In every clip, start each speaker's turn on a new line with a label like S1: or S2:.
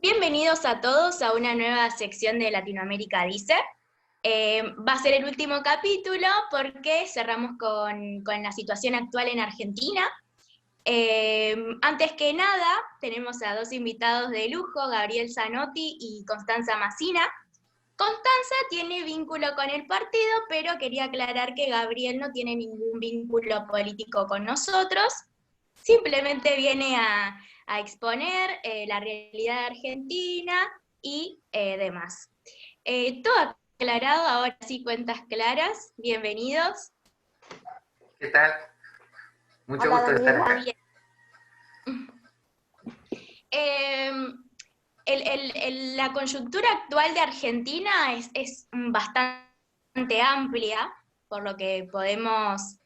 S1: Bienvenidos a todos a una nueva sección de Latinoamérica Dice. Va a ser el último capítulo porque cerramos con la situación actual en Argentina. Antes que nada, tenemos a dos invitados de lujo, Gabriel Zanotti y Constanza Massina. Constanza tiene vínculo con el partido, pero quería aclarar que Gabriel no tiene ningún vínculo político con nosotros. Simplemente viene a exponer la realidad de Argentina y demás. Todo aclarado, ahora sí, cuentas claras. Bienvenidos.
S2: ¿Qué tal? Mucho
S3: Hola,
S2: gusto de estar acá.
S1: Bien. La coyuntura actual de Argentina es bastante amplia, por lo que podemos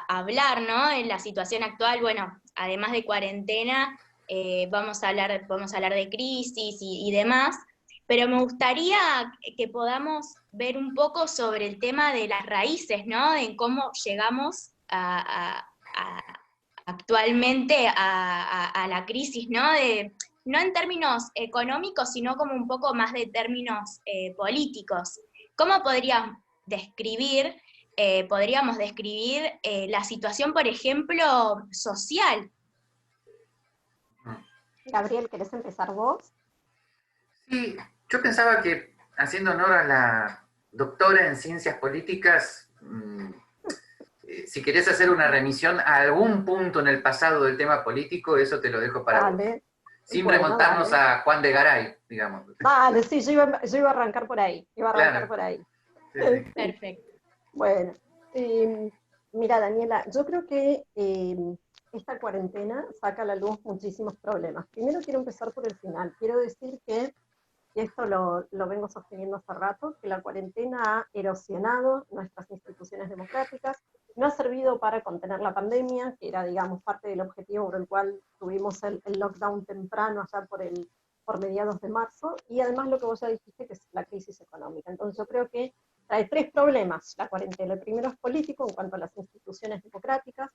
S1: hablar, ¿no? En la situación actual, bueno, además de cuarentena, podemos hablar de crisis y demás, pero me gustaría que podamos ver un poco sobre el tema de las raíces, ¿no? En cómo llegamos actualmente a la crisis, ¿no? No en términos económicos, sino como un poco más de términos políticos. ¿Cómo podríamos describir la situación, por ejemplo, social?
S3: Gabriel, ¿querés empezar vos?
S2: Sí, yo pensaba que, haciendo honor a la doctora en ciencias políticas, si querés hacer una remisión a algún punto en el pasado del tema político, eso te lo dejo para vos. Sin remontarnos a Juan de Garay, digamos.
S3: Dale, sí, yo iba a arrancar por ahí.
S2: Claro.
S3: Sí,
S1: sí. Perfecto.
S3: Bueno, mira, Daniela, yo creo que esta cuarentena saca a la luz muchísimos problemas. Primero quiero empezar por el final. Quiero decir que, y esto lo vengo sosteniendo hace rato, que la cuarentena ha erosionado nuestras instituciones democráticas, no ha servido para contener la pandemia, que era, digamos, parte del objetivo por el cual tuvimos el lockdown temprano allá por mediados de marzo, y además lo que vos ya dijiste, que es la crisis económica. Entonces yo creo que trae tres problemas la cuarentena. El primero es político, en cuanto a las instituciones democráticas.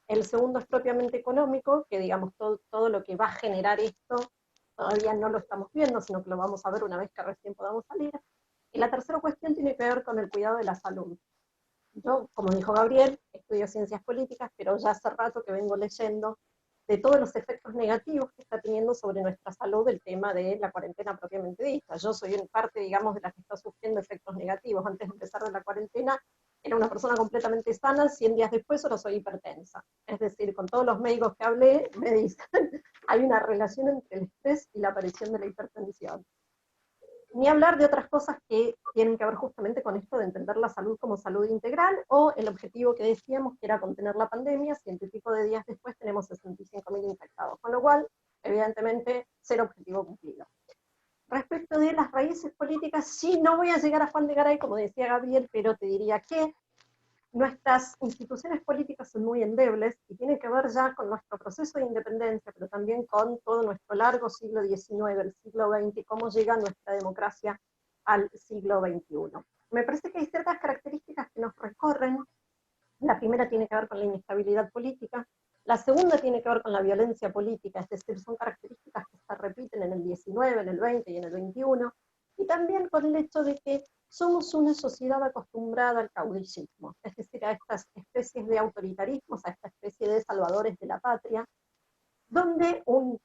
S3: El segundo es propiamente económico, que digamos todo lo que va a generar esto todavía no lo estamos viendo, sino que lo vamos a ver una vez que recién podamos salir. Y la tercera cuestión tiene que ver con el cuidado de la salud. Yo, como dijo Gabriel, estudio ciencias políticas, pero ya hace rato que vengo leyendo de todos los efectos negativos que está teniendo sobre nuestra salud el tema de la cuarentena propiamente dicha. Yo soy en parte, digamos, de las que está sufriendo efectos negativos. Antes de empezar de la cuarentena, era una persona completamente sana, 100 días después ahora soy hipertensa. Es decir, con todos los médicos que hablé, me dicen, hay una relación entre el estrés y la aparición de la hipertensión. Ni hablar de otras cosas que tienen que ver justamente con esto de entender la salud como salud integral, o el objetivo que decíamos que era contener la pandemia. 100 y pico de días después tenemos 65.000 infectados, con lo cual, evidentemente, cero objetivo cumplido. Respecto de las raíces políticas, sí, no voy a llegar a Juan de Garay, como decía Gabriel, pero te diría que nuestras instituciones políticas son muy endebles y tiene que ver ya con nuestro proceso de independencia, pero también con todo nuestro largo siglo XIX, el siglo XX, cómo llega nuestra democracia al siglo XXI. Me parece que hay ciertas características que nos recorren. La primera tiene que ver con la inestabilidad política, la segunda tiene que ver con la violencia política, es decir, son características que se repiten en el XIX, en el XX y en el XXI, y también con el hecho de que somos una sociedad acostumbrada al caudillismo, es decir, a estas especies de autoritarismos, a esta especie de salvadores de la patria, donde un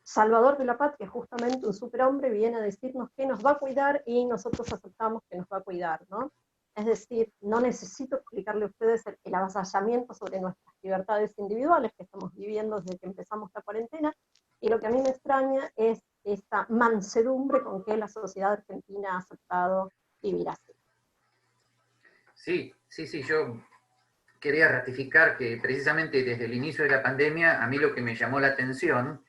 S3: salvador de la patria, justamente un superhombre, viene a decirnos que nos va a cuidar y nosotros aceptamos que nos va a cuidar, ¿no? Es decir, no necesito explicarle a ustedes el avasallamiento sobre nuestras libertades individuales que estamos viviendo desde que empezamos la cuarentena, y lo que a mí me extraña es esta mansedumbre con que la sociedad argentina ha aceptado vivir así.
S2: Sí, yo quería ratificar que precisamente desde el inicio de la pandemia, a mí lo que me llamó la atención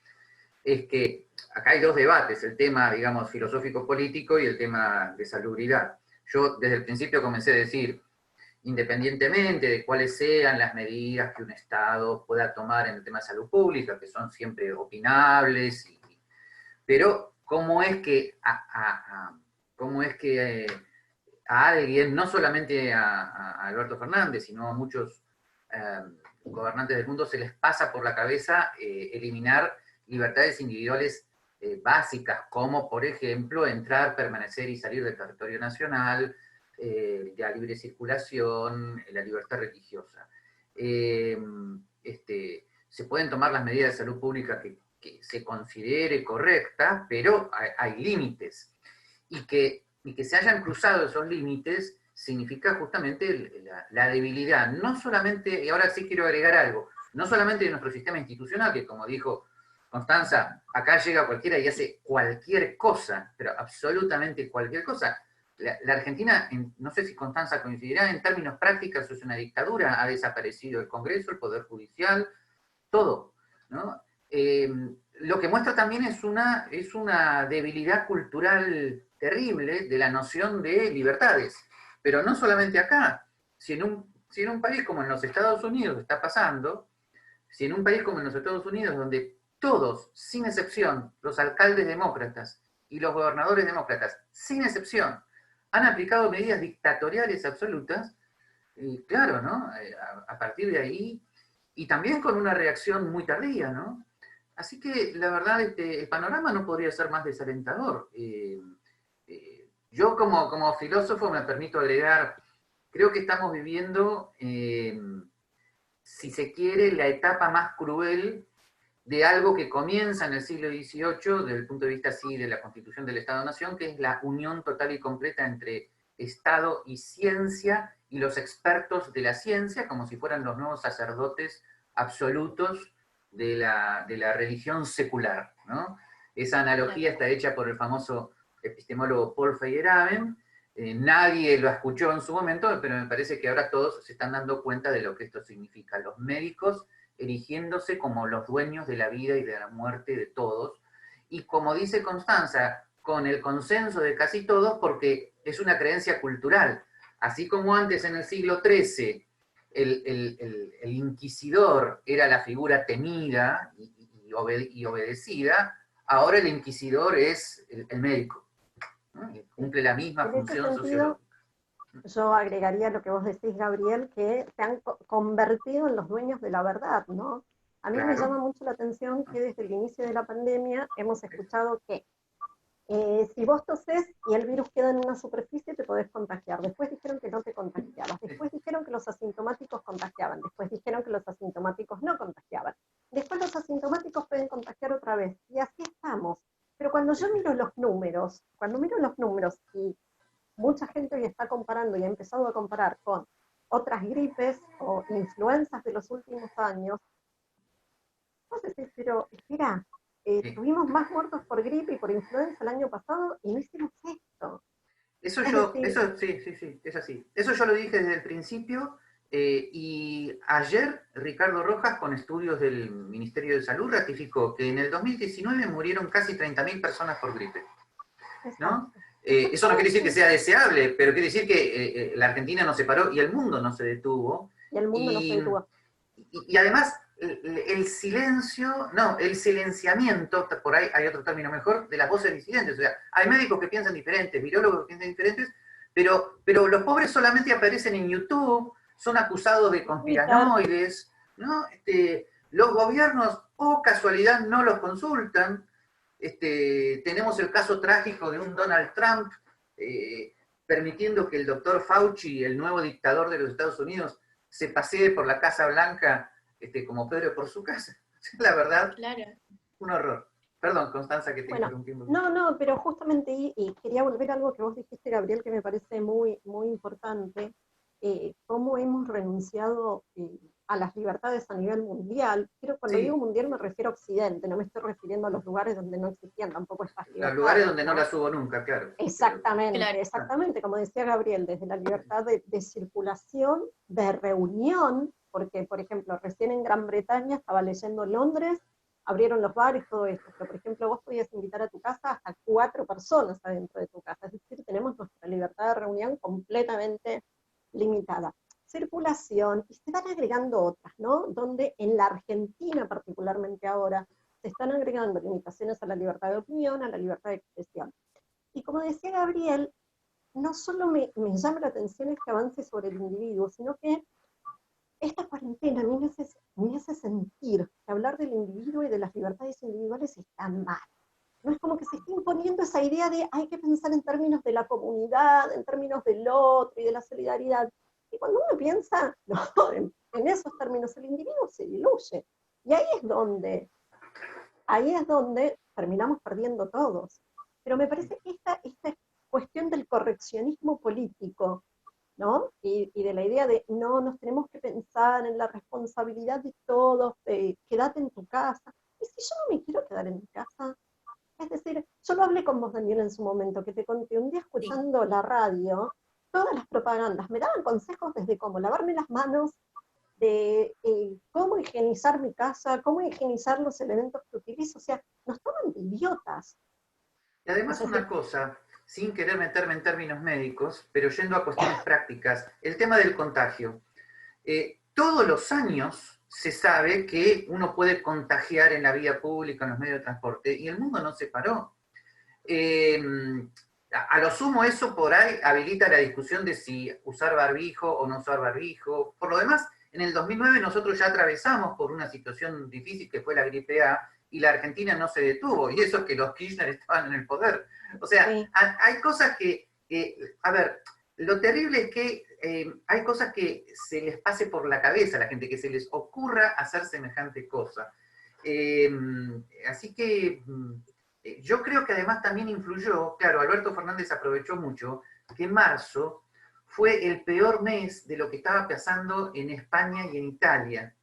S2: es que acá hay dos debates, el tema, digamos, filosófico-político y el tema de salubridad. Yo desde el principio comencé a decir, independientemente de cuáles sean las medidas que un Estado pueda tomar en el tema de salud pública, que son siempre opinables, pero cómo es que a alguien, no solamente a Alberto Fernández, sino a muchos gobernantes del mundo, se les pasa por la cabeza eliminar libertades individuales básicas, como por ejemplo entrar, permanecer y salir del territorio nacional, la libre circulación, la libertad religiosa. Se pueden tomar las medidas de salud pública que se considere correctas, pero hay límites. Y que se hayan cruzado esos límites significa justamente la debilidad, no solamente, y ahora sí quiero agregar algo, no solamente de nuestro sistema institucional, que como dijo Constanza, acá llega cualquiera y hace cualquier cosa, pero absolutamente cualquier cosa. La Argentina, no sé si Constanza coincidirá, en términos prácticos es una dictadura, ha desaparecido el Congreso, el Poder Judicial, todo, ¿no? Lo que muestra también es una debilidad cultural terrible de la noción de libertades, pero no solamente acá, si en un país como en los Estados Unidos está pasando, si en un país como en los Estados Unidos, donde todos, sin excepción, los alcaldes demócratas y los gobernadores demócratas, sin excepción, han aplicado medidas dictatoriales absolutas, claro, ¿no? A partir de ahí, y también con una reacción muy tardía, ¿no? Así que la verdad, el panorama no podría ser más desalentador. Yo como filósofo me permito agregar, creo que estamos viviendo, si se quiere, la etapa más cruel de algo que comienza en el siglo XVIII, desde el punto de vista así de la constitución del Estado-Nación, que es la unión total y completa entre Estado y ciencia, y los expertos de la ciencia, como si fueran los nuevos sacerdotes absolutos de la religión secular, ¿no? Esa analogía está hecha por el famoso epistemólogo Paul Feyerabend. Nadie lo escuchó en su momento, pero me parece que ahora todos se están dando cuenta de lo que esto significa. Los médicos erigiéndose como los dueños de la vida y de la muerte de todos, y como dice Constanza, con el consenso de casi todos, porque es una creencia cultural. Así como antes en el siglo XIII el inquisidor era la figura temida y obedecida, ahora el inquisidor es el médico, ¿no? Cumple la misma
S3: En ese
S2: función
S3: sentido,
S2: sociológica.
S3: yo agregaría lo que vos decís, Gabriel, que se han convertido en los dueños de la verdad, ¿no? A mí me
S2: Claro.
S3: llama mucho la atención que desde el inicio de la pandemia hemos escuchado que si vos tosés y el virus queda en una superficie, te podés contagiar. Después dijeron que no te contagiabas. Después dijeron que los asintomáticos contagiaban. Después dijeron que los asintomáticos no contagiaban. Después los asintomáticos pueden contagiar otra vez. Y así estamos. Pero cuando yo miro los números, y mucha gente hoy está comparando y ha empezado a comparar con otras gripes o influencias de los últimos años, vos decís, pero espera, tuvimos más muertos por gripe y por influenza el año pasado y no hicimos esto.
S2: Eso
S3: Es
S2: yo,
S3: decir,
S2: eso sí, es así. Eso yo lo dije desde el principio, y ayer Ricardo Rojas, con estudios del Ministerio de Salud, ratificó que en el 2019 murieron casi 30.000 personas por gripe, ¿no? Eso no quiere decir que sea deseable, pero quiere decir que la Argentina no se paró y el mundo no se detuvo.
S3: y el mundo no se
S2: Y,
S3: detuvo.
S2: y además, el silencio, no, el silenciamiento, por ahí hay otro término mejor, de las voces disidentes. O sea, hay médicos que piensan diferentes, virólogos que piensan diferentes, pero los pobres solamente aparecen en YouTube, son acusados de conspiranoides, ¿no? Los gobiernos, o casualidad, no los consultan. Tenemos el caso trágico de un Donald Trump permitiendo que el doctor Fauci, el nuevo dictador de los Estados Unidos, se pasee por la Casa Blanca como Pedro por su casa. La verdad,
S1: Claro.
S2: un horror. Perdón, Constanza, que te
S3: Bueno,
S2: interrumpimos.
S3: no, pero justamente y quería volver a algo que vos dijiste, Gabriel, que me parece muy, muy importante, cómo hemos renunciado a las libertades a nivel mundial. Pero cuando digo
S2: Sí,
S3: mundial me refiero a Occidente, no me estoy refiriendo a los lugares donde no existían tampoco estas
S2: los lugares
S3: libertades,
S2: donde no
S3: ¿no?
S2: las hubo nunca, claro.
S3: Exactamente,
S1: Claro.
S3: exactamente, como decía Gabriel, desde la libertad de circulación, de reunión, porque, por ejemplo, recién en Gran Bretaña, estaba leyendo Londres, abrieron los bares, todo esto, pero, por ejemplo, vos podías invitar a tu casa hasta 4 personas adentro de tu casa, es decir, tenemos nuestra libertad de reunión completamente limitada. Circulación, y se van agregando otras, ¿no? Donde en la Argentina, particularmente ahora, se están agregando limitaciones a la libertad de opinión, a la libertad de expresión. Y como decía Gabriel, no solo me llama la atención este avance sobre el individuo, sino que esta cuarentena a mí me hace sentir que hablar del individuo y de las libertades individuales está mal. no es como que se esté imponiendo esa idea de hay que pensar en términos de la comunidad, en términos del otro y de la solidaridad. Y cuando uno piensa no, en esos términos, el individuo se diluye. Y ahí es donde terminamos perdiendo todos. Pero me parece que esta cuestión del correccionismo político, ¿no? Y de la idea de no, nos tenemos que pensar en la responsabilidad de todos, quédate en tu casa. ¿Y si yo no me quiero quedar en mi casa? Es decir, yo lo hablé con vos, Daniel, en su momento, que te conté un día escuchando la radio, todas las propagandas me daban consejos desde cómo lavarme las manos, de cómo higienizar mi casa, cómo higienizar los elementos que utilizo, o sea, nos toman de idiotas.
S2: Y además una cosa, sin querer meterme en términos médicos, pero yendo a cuestiones prácticas, el tema del contagio. Todos los años se sabe que uno puede contagiar en la vía pública, en los medios de transporte, y el mundo no se paró. A lo sumo eso por ahí habilita la discusión de si usar barbijo o no usar barbijo. Por lo demás, en el 2009 nosotros ya atravesamos por una situación difícil que fue la gripe A, y la Argentina no se detuvo, y eso que los Kirchner estaban en el poder. O sea, sí, hay cosas a ver, lo terrible es que hay cosas que se les pase por la cabeza a la gente, que se les ocurra hacer semejante cosa. Así que yo creo que además también influyó, claro, Alberto Fernández aprovechó mucho, que marzo fue el peor mes de lo que estaba pasando en España y en Italia,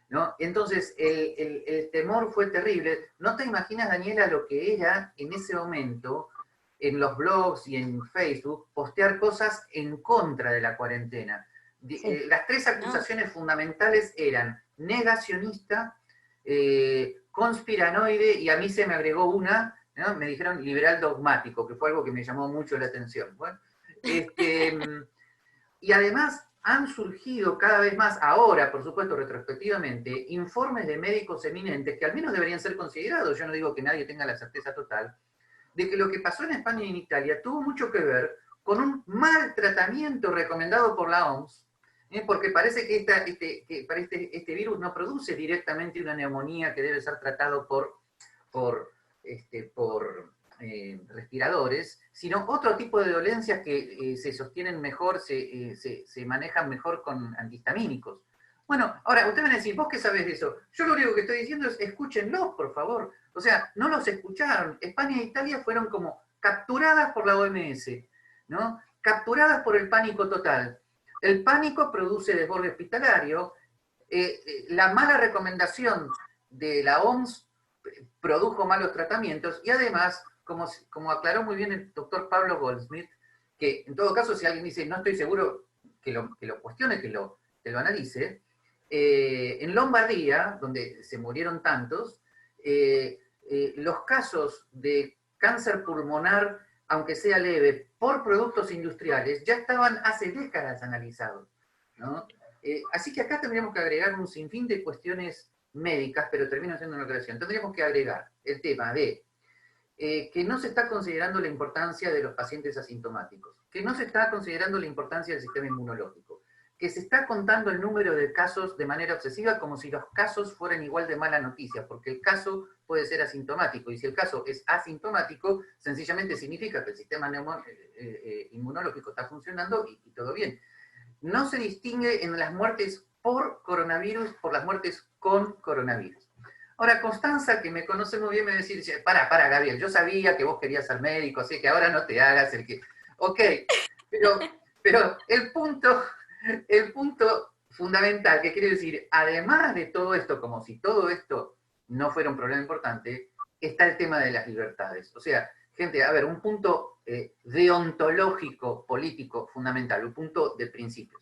S2: ¿no? Entonces, el temor fue terrible. No te imaginas, Daniela, lo que era en ese momento, en los blogs y en Facebook, postear cosas en contra de la cuarentena. Sí. Las tres acusaciones fundamentales eran negacionista, conspiranoide, y a mí se me agregó una, ¿no? Me dijeron liberal dogmático, que fue algo que me llamó mucho la atención. Bueno, y además han surgido cada vez más, ahora, por supuesto, retrospectivamente, informes de médicos eminentes que al menos deberían ser considerados, yo no digo que nadie tenga la certeza total, de que lo que pasó en España y en Italia tuvo mucho que ver con un mal tratamiento recomendado por la OMS, porque parece que este virus no produce directamente una neumonía que debe ser tratado por respiradores, sino otro tipo de dolencias que se sostienen mejor, se manejan mejor con antihistamínicos. Bueno, ahora, ustedes van a decir, ¿vos qué sabés de eso? Yo lo único que estoy diciendo es, escúchenlos, por favor. O sea, no los escucharon. España e Italia fueron como capturadas por la OMS, ¿no? Capturadas por el pánico total. El pánico produce desborde hospitalario. La mala recomendación de la OMS produjo malos tratamientos, y además, como aclaró muy bien el doctor Pablo Goldsmith, que en todo caso, si alguien dice, no estoy seguro, que lo cuestione, que lo analice, en Lombardía, donde se murieron tantos, los casos de cáncer pulmonar, aunque sea leve, por productos industriales, ya estaban hace décadas analizados, ¿no? Así que acá tendríamos que agregar un sinfín de cuestiones médicas, pero termino haciendo una aclaración. Tendríamos que agregar el tema de que no se está considerando la importancia de los pacientes asintomáticos, que no se está considerando la importancia del sistema inmunológico, que se está contando el número de casos de manera obsesiva como si los casos fueran igual de mala noticia, porque el caso puede ser asintomático, y si el caso es asintomático, sencillamente significa que el sistema inmunológico está funcionando y todo bien. No se distingue en las muertes por coronavirus, por las muertes con coronavirus. Ahora, Constanza, que me conoce muy bien, me dice, para, Gabriel, yo sabía que vos querías ser médico, así que ahora no te hagas el que... Ok, pero el punto fundamental, que quiere decir, además de todo esto, como si todo esto no fuera un problema importante, está el tema de las libertades. O sea, gente, a ver, un punto deontológico, político, fundamental, un punto de principios.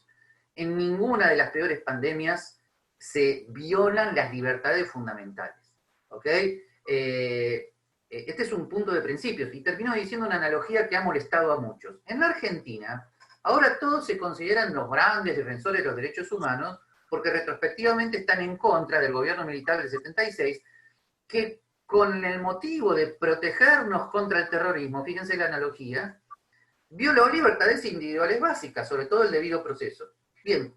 S2: En ninguna de las peores pandemias se violan las libertades fundamentales, ¿ok? Este es un punto de principios, y termino diciendo una analogía que ha molestado a muchos. En la Argentina, ahora todos se consideran los grandes defensores de los derechos humanos, porque retrospectivamente están en contra del gobierno militar del 76, que con el motivo de protegernos contra el terrorismo, fíjense la analogía, violó libertades individuales básicas, sobre todo el debido proceso. Bien,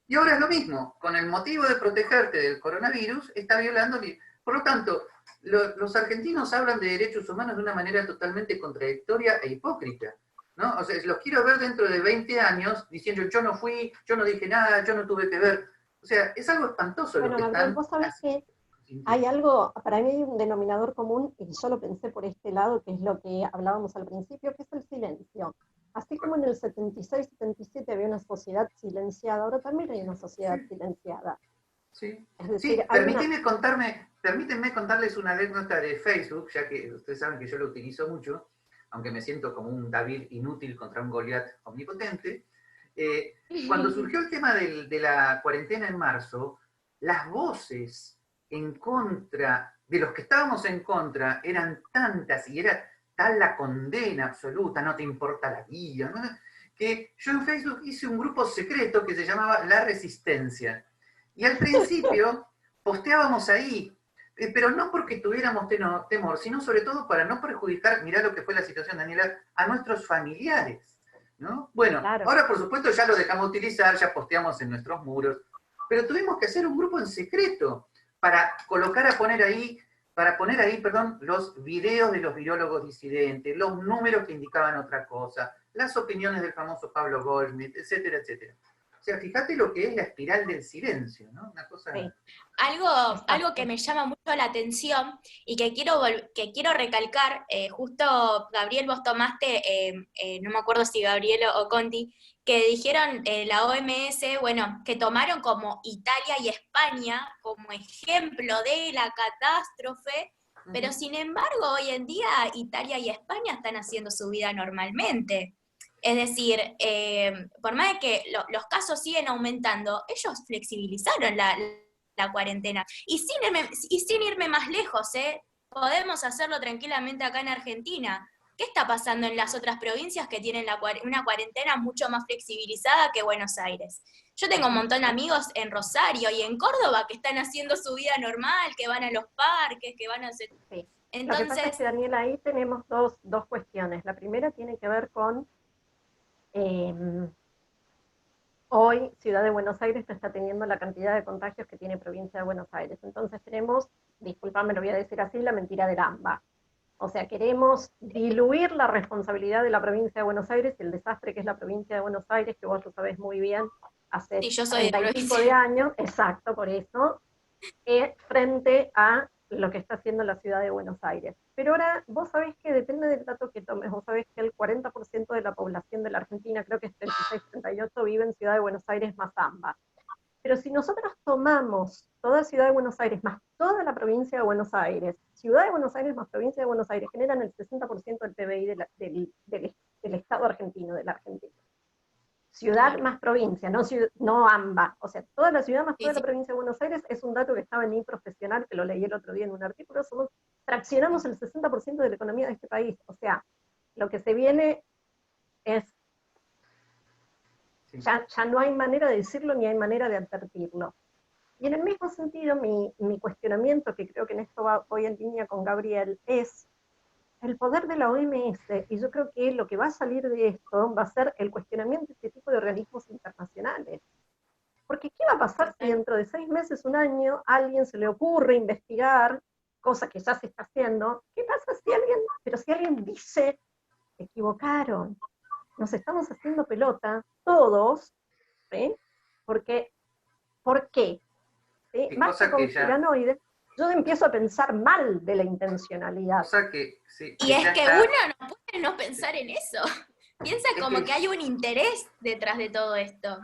S2: y ahora es lo mismo, con el motivo de protegerte del coronavirus, está violando... Por lo tanto, los argentinos hablan de derechos humanos de una manera totalmente contradictoria e hipócrita, ¿no? O sea, los quiero ver dentro de 20 años diciendo yo no fui, yo no dije nada, yo no tuve que ver. O sea, es algo espantoso lo
S3: Bueno,
S2: que
S3: Gabriel,
S2: están
S3: vos sabés que
S2: haciendo.
S3: hay algo, para mí hay un denominador común, y yo lo pensé por este lado, que es lo que hablábamos al principio, que es el silencio. Así como en el 76, 77 había una sociedad silenciada, ahora también hay una sociedad
S2: Sí,
S3: silenciada.
S2: sí.
S3: Es decir,
S2: Sí,
S3: hay una...
S2: permítanme contarles una anécdota de Facebook, ya que ustedes saben que yo lo utilizo mucho, aunque me siento como un David inútil contra un Goliat omnipotente. Cuando surgió el tema de la cuarentena en marzo, las voces en contra, de los que estábamos en contra, eran tantas y era tal la condena absoluta, no te importa la vida, ¿no? Que yo en Facebook hice un grupo secreto que se llamaba La Resistencia. Y al principio posteábamos ahí, pero no porque tuviéramos temor, sino sobre todo para no perjudicar, mirá lo que fue la situación, Daniela, a nuestros familiares, ¿no? Bueno,
S3: Claro.
S2: ahora por supuesto ya lo dejamos de utilizar, ya posteamos en nuestros muros, pero tuvimos que hacer un grupo en secreto para poner ahí, perdón, los videos de los virólogos disidentes, los números que indicaban otra cosa, las opiniones del famoso Pablo Goldschmidt, etcétera, etcétera. O sea, fíjate lo que es la espiral del silencio, ¿no? Una cosa...
S3: Sí,
S1: Algo que me llama mucho la atención y que quiero recalcar, justo Gabriel, vos tomaste, no me acuerdo si Gabriel o Conti, que dijeron la OMS, bueno, que tomaron como Italia y España como ejemplo de la catástrofe, pero sin embargo hoy en día Italia y España están haciendo su vida normalmente. Es decir, por más de que los casos siguen aumentando, ellos flexibilizaron la cuarentena. Y sin irme más lejos, podemos hacerlo tranquilamente acá en Argentina. ¿Qué está pasando en las otras provincias que tienen una cuarentena mucho más flexibilizada que Buenos Aires? Yo tengo un montón de amigos en Rosario y en Córdoba que están haciendo su vida normal, que van a los parques, que van a hacer...
S3: sí. Lo que pasa es
S1: Entonces,
S3: que, Daniela, ahí tenemos dos cuestiones. La primera tiene que ver con hoy Ciudad de Buenos Aires no está teniendo la cantidad de contagios que tiene Provincia de Buenos Aires. Entonces tenemos, disculpame, lo voy a decir así, la mentira del AMBA. O sea, queremos diluir la responsabilidad de la Provincia de Buenos Aires y el desastre que es la Provincia de Buenos Aires, que vos lo sabés muy bien, hace
S1: sí, yo soy de
S3: 30 y pico de
S1: provincia.
S3: años, exacto, por eso, frente a lo que está haciendo la ciudad de Buenos Aires. Pero ahora vos sabés que depende del dato que tomes, vos sabés que el 40% de la población de la Argentina, creo que es 36-38, vive en Ciudad de Buenos Aires más AMBA. Pero si nosotros tomamos toda Ciudad de Buenos Aires más toda la provincia de Buenos Aires, Ciudad de Buenos Aires más provincia de Buenos Aires generan el 60% del PBI del Estado argentino, de la Argentina. Ciudad más provincia, no AMBA. O sea, toda la ciudad más toda la provincia de Buenos Aires es un dato que estaba en Profesional, que lo leí el otro día en un artículo. Traccionamos el 60% de la economía de este país. O sea, lo que se viene es... Ya no hay manera de decirlo ni hay manera de advertirlo. Y en el mismo sentido, mi cuestionamiento, que creo que en esto voy en línea con Gabriel, es el poder de la OMS, y yo creo que lo que va a salir de esto va a ser el cuestionamiento de este tipo de organismos internacionales. Porque ¿qué va a pasar si dentro de 6 meses, un año, a alguien se le ocurre investigar, cosa que ya se está haciendo? ¿Qué pasa si alguien dice, se equivocaron, nos estamos haciendo pelota, todos, ¿sí? Porque, ¿por qué? ¿Sí? Más que conspiranoides, yo empiezo a pensar mal de la intencionalidad.
S1: Y es que uno no puede no pensar en eso. Piensa como que hay un interés detrás de todo esto.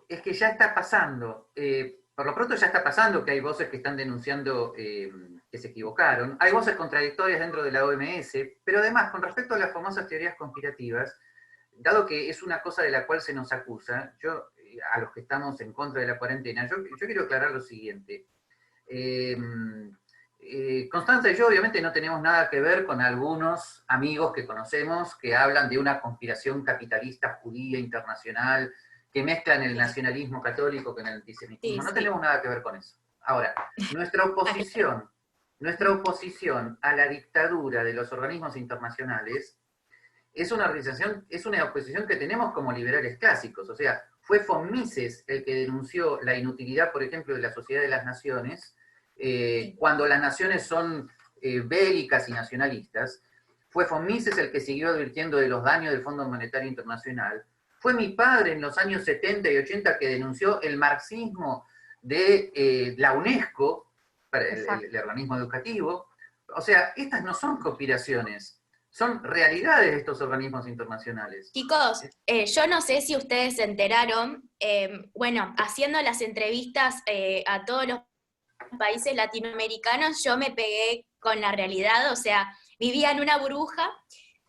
S2: Es que ya está pasando. Por lo pronto ya está pasando que hay voces que están denunciando que se equivocaron. Hay voces contradictorias dentro de la OMS, pero además, con respecto a las famosas teorías conspirativas, dado que es una cosa de la cual se nos acusa, a los que estamos en contra de la cuarentena, yo quiero aclarar lo siguiente. Constanza y yo obviamente no tenemos nada que ver con algunos amigos que conocemos que hablan de una conspiración capitalista judía internacional, que mezclan el nacionalismo católico con el antisemitismo. No tenemos nada que ver con eso. Ahora, nuestra oposición a la dictadura de los organismos internacionales es una oposición que tenemos como liberales clásicos. O sea, fue von Mises el que denunció la inutilidad, por ejemplo, de la Sociedad de las Naciones, cuando las naciones son bélicas y nacionalistas. Fue von Mises el que siguió advirtiendo de los daños del Fondo Monetario Internacional. Fue mi padre en los años 70 y 80 que denunció el marxismo de la UNESCO, para el organismo educativo. O sea, estas no son conspiraciones, son realidades de estos organismos internacionales.
S1: Chicos, yo no sé si ustedes se enteraron, bueno, haciendo las entrevistas a todos los países latinoamericanos, yo me pegué con la realidad, o sea, vivía en una burbuja,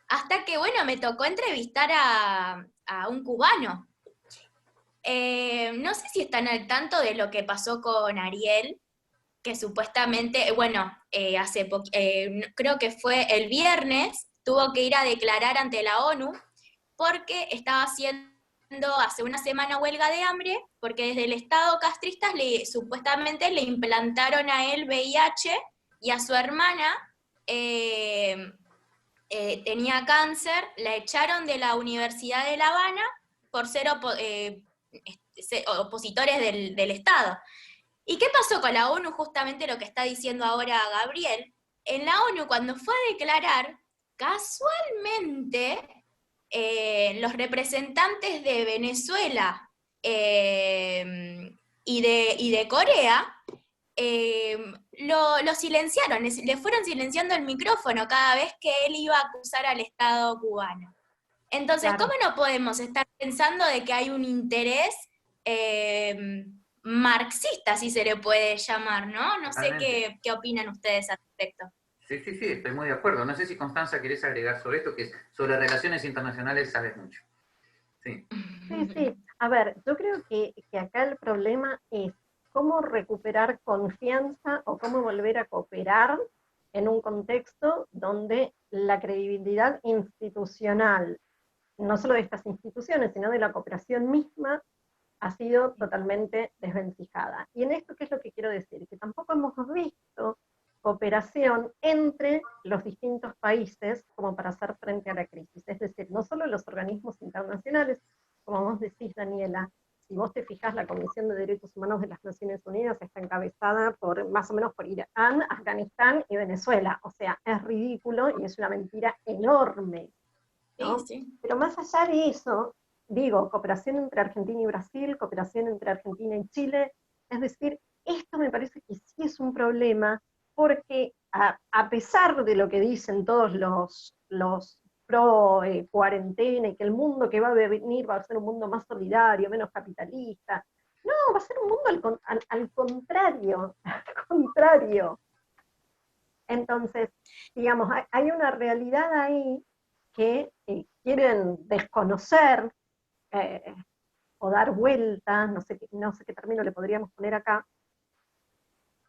S1: hasta que, bueno, me tocó entrevistar a un cubano. No sé si están al tanto de lo que pasó con Ariel, que supuestamente, bueno, creo que fue el viernes, tuvo que ir a declarar ante la ONU porque estaba haciendo hace una semana huelga de hambre, porque desde el Estado castrista supuestamente le implantaron a él VIH y a su hermana tenía cáncer, la echaron de la Universidad de La Habana por ser opositores del Estado. ¿Y qué pasó con la ONU? Justamente lo que está diciendo ahora Gabriel. En la ONU, cuando fue a declarar, casualmente los representantes de Venezuela y de Corea lo silenciaron, le fueron silenciando el micrófono cada vez que él iba a acusar al Estado cubano. Entonces,
S3: Claro.
S1: ¿cómo no podemos estar pensando de que hay un interés marxista, si se le puede llamar, ¿no? No sé qué opinan ustedes al respecto.
S2: Sí, sí, sí, estoy muy de acuerdo. No sé si Constanza querés agregar sobre esto, que sobre relaciones internacionales sabes mucho. Sí.
S3: Sí, sí. A ver, yo creo que acá el problema es cómo recuperar confianza o cómo volver a cooperar en un contexto donde la credibilidad institucional, no solo de estas instituciones, sino de la cooperación misma, ha sido totalmente desvencijada. Y en esto, ¿qué es lo que quiero decir? Que tampoco hemos visto cooperación entre los distintos países como para hacer frente a la crisis. Es decir, no solo los organismos internacionales, como vos decís, Daniela, si vos te fijás, la Comisión de Derechos Humanos de las Naciones Unidas está encabezada por más o menos por Irán, Afganistán y Venezuela. O sea, es ridículo y es una mentira enorme, ¿no?
S1: Sí, sí.
S3: Pero más allá de eso, digo, cooperación entre Argentina y Brasil, cooperación entre Argentina y Chile, es decir, esto me parece que sí es un problema, porque a pesar de lo que dicen todos los pro cuarentena y que el mundo que va a venir va a ser un mundo más solidario, menos capitalista, no, va a ser un mundo al contrario, al contrario. Entonces, digamos, hay una realidad ahí que quieren desconocer o dar vueltas, no sé qué término le podríamos poner acá,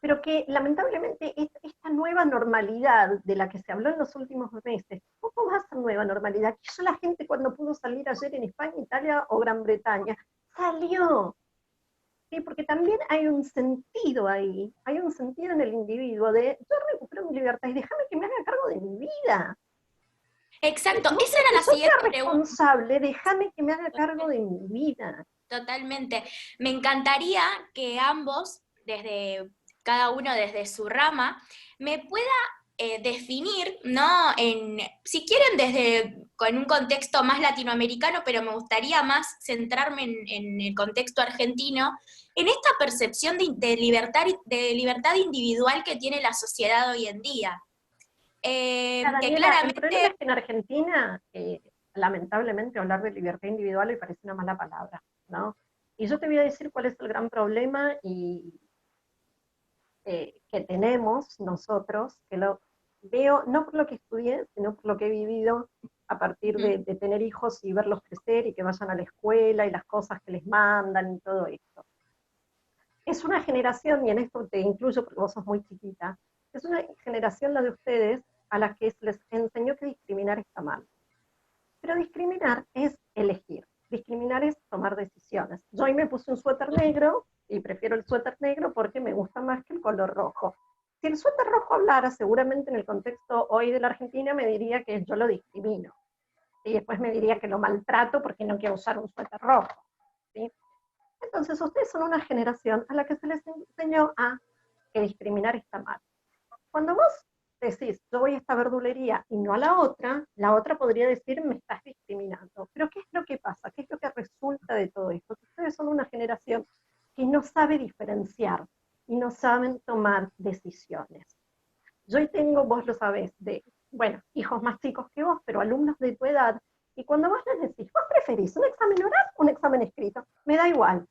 S3: pero que lamentablemente esta nueva normalidad de la que se habló en los últimos meses, ¿cómo va a ser nueva normalidad? Que ya la gente cuando pudo salir ayer en España, Italia o Gran Bretaña, salió. Sí, porque también hay un sentido ahí, hay un sentido en el individuo de yo recupero mi libertad y déjame que me haga cargo de mi vida.
S1: Exacto,
S3: No
S1: esa
S3: quiero
S1: era
S3: que
S1: la
S3: yo
S1: siguiente
S3: sea
S1: pregunta.
S3: responsable, déjame que me haga cargo de mi vida.
S1: Totalmente. Me encantaría que ambos, cada uno desde su rama, me pueda definir, ¿no? Si quieren con un contexto más latinoamericano, pero me gustaría más centrarme en el contexto argentino, en esta percepción de libertad individual que tiene la sociedad hoy en día. Que
S3: Daniela, el problema
S1: claramente.
S3: es que en Argentina, lamentablemente, hablar de libertad individual me parece una mala palabra, ¿no? Y yo te voy a decir cuál es el gran problema que tenemos nosotros, que lo veo no por lo que estudié, sino por lo que he vivido a partir de tener hijos y verlos crecer y que vayan a la escuela y las cosas que les mandan y todo esto. Es una generación, y en esto te incluyo porque vos sos muy chiquita, es una generación la de ustedes a la que les enseñó que discriminar está mal. Pero discriminar es elegir, discriminar es tomar decisiones. Yo hoy me puse un suéter negro y prefiero el suéter negro porque me gusta más que el color rojo. Si el suéter rojo hablara, seguramente en el contexto hoy de la Argentina me diría que yo lo discrimino. Y después me diría que lo maltrato porque no quiero usar un suéter rojo. ¿Sí? Entonces ustedes son una generación a la que se les enseñó a que discriminar está mal. Cuando vos decís, yo voy a esta verdulería y no a la otra podría decir, me estás discriminando. Pero ¿qué es lo que pasa? ¿Qué es lo que resulta de todo esto? Que ustedes son una generación que no sabe diferenciar y no saben tomar decisiones. Yo hoy tengo, vos lo sabés, bueno, hijos más chicos que vos, pero alumnos de tu edad, y cuando vos les decís, ¿vos preferís un examen oral o un examen escrito? Me da igual.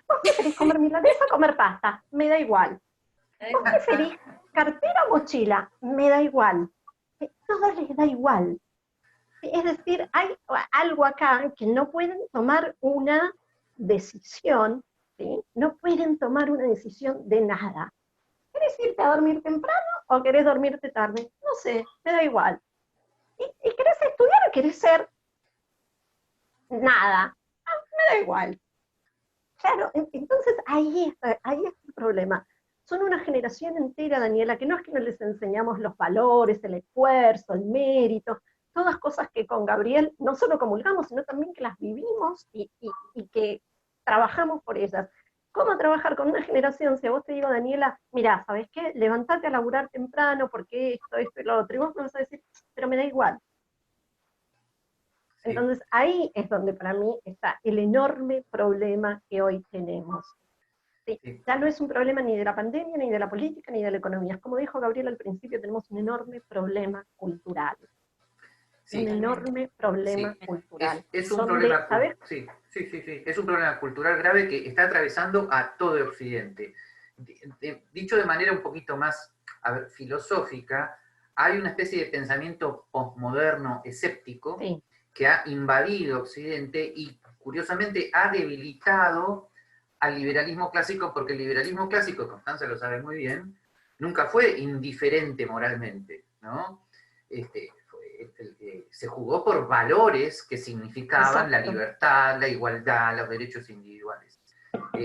S3: ¿Vos preferís comer milanesa o comer pasta? Me da igual. ¿Vos preferís cartera o mochila? Me da igual. Todo les da igual. Es decir, hay algo acá que no pueden tomar una decisión, ¿sí? No pueden tomar una decisión de nada. ¿Querés irte a dormir temprano o querés dormirte tarde? No sé, me da igual. ¿Y querés estudiar o querés ser nada? Me da igual. Claro, entonces ahí está el problema. Son una generación entera, Daniela, que no es que no les enseñamos los valores, el esfuerzo, el mérito, todas cosas que con Gabriel no solo comulgamos, sino también que las vivimos y que trabajamos por ellas. ¿Cómo trabajar con una generación? Si a vos te digo, Daniela, mira, ¿sabes qué? Levantate a laburar temprano porque esto y lo otro. Y vos me vas a decir, pero me da igual.
S2: Sí.
S3: Entonces ahí es donde para mí está el enorme problema que hoy tenemos. ¿Sí?
S2: Sí.
S3: Ya no es un problema ni de la pandemia, ni de la política, ni de la economía. Como dijo Gabriel al principio, tenemos un enorme problema cultural.
S2: Sí.
S3: Un enorme problema
S2: Sí.
S3: cultural.
S2: Es un
S3: Donde,
S2: problema,
S3: ¿sabes?
S2: sí, es un problema cultural grave que está atravesando a todo el Occidente. Dicho de manera un poquito más, a ver, filosófica, hay una especie de pensamiento posmoderno escéptico
S3: Sí,
S2: que ha invadido Occidente y curiosamente ha debilitado al liberalismo clásico, porque el liberalismo clásico, Constanza lo sabe muy bien, nunca fue indiferente moralmente, ¿no? Se jugó por valores que significaban la
S3: exacto.
S2: libertad, la igualdad, los derechos individuales.